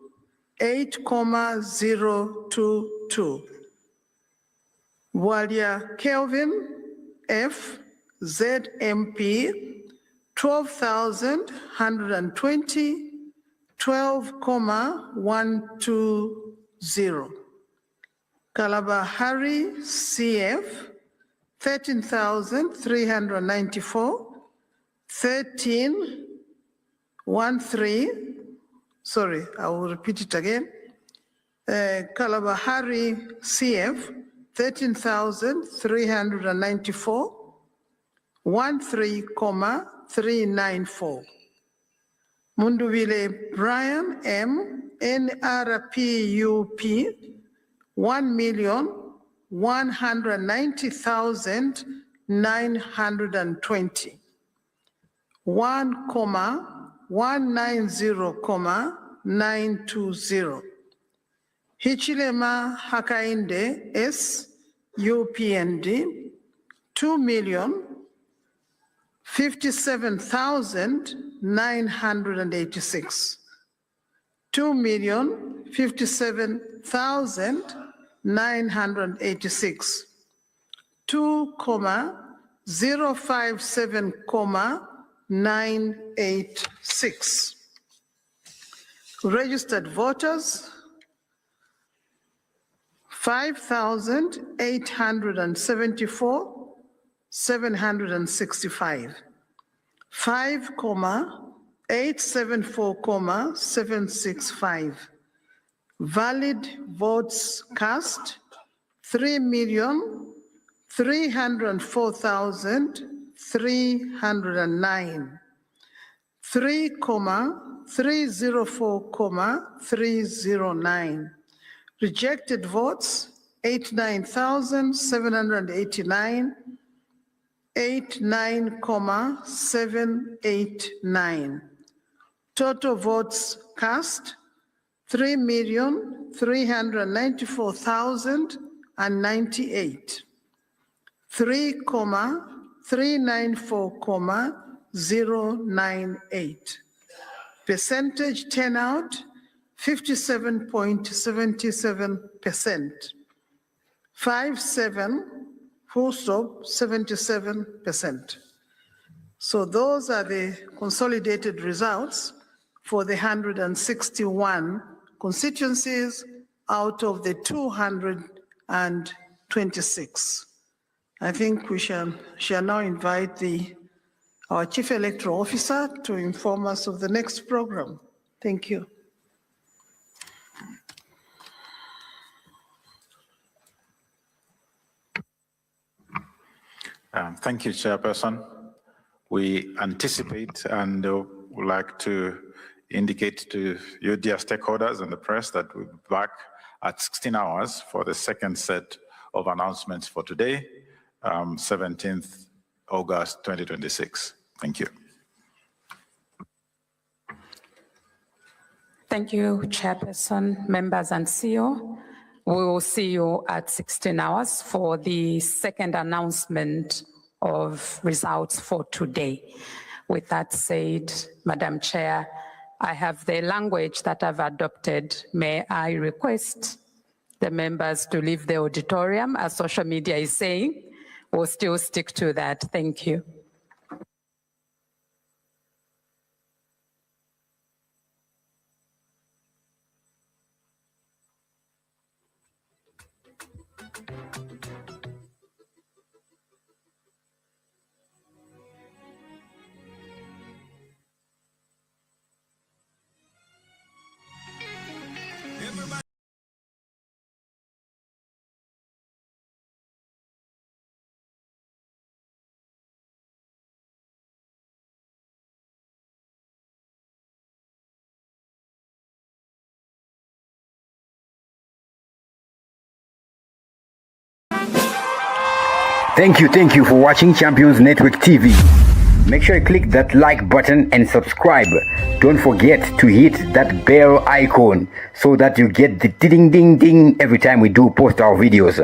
8,022. Walia Kelvin, F, ZMP, 12,120, 12,120. Kalabahari, CF, 13,394, 13,13. Sorry, I will repeat it again. Kalabahari, CF, 13,394, 13,394. Munduvile Brian M, NRPUP, 1,190,920. 1,190,920. Hichilema Hakainde S, UPND, 2,057,986. 2,057,986. 2,057,986. Registered voters, 5,874, 765. 5,874, 765. Valid votes cast, 3,304,309. 3,304,309. Rejected votes, 89,789, 89,789. Total votes cast, 3,394,098. 3,394,098. Percentage turnout, 57.77%. 77%. So those are the consolidated results for the 161 constituencies out of the 226. I think we shall now invite our Chief Electoral Officer to inform us of the next program. Thank you. Thank you, Chairperson. We anticipate and would like to indicate to you, dear stakeholders and the press, that we'll be back at 16 hours for the second set of announcements for today, 17th August 2026. Thank you. Thank you, Chairperson, members and CEO. We will see you at 16 hours for the second announcement of results for today. With that said, Madam Chair, I have the language that I've adopted. May I request the members to leave the auditorium, as social media is saying? We'll still stick to that. Thank you. Thank you for watching Champions Network TV. Make sure you click that like button and subscribe. Don't forget to hit that bell icon so that you get the ding ding ding every time we do post our videos.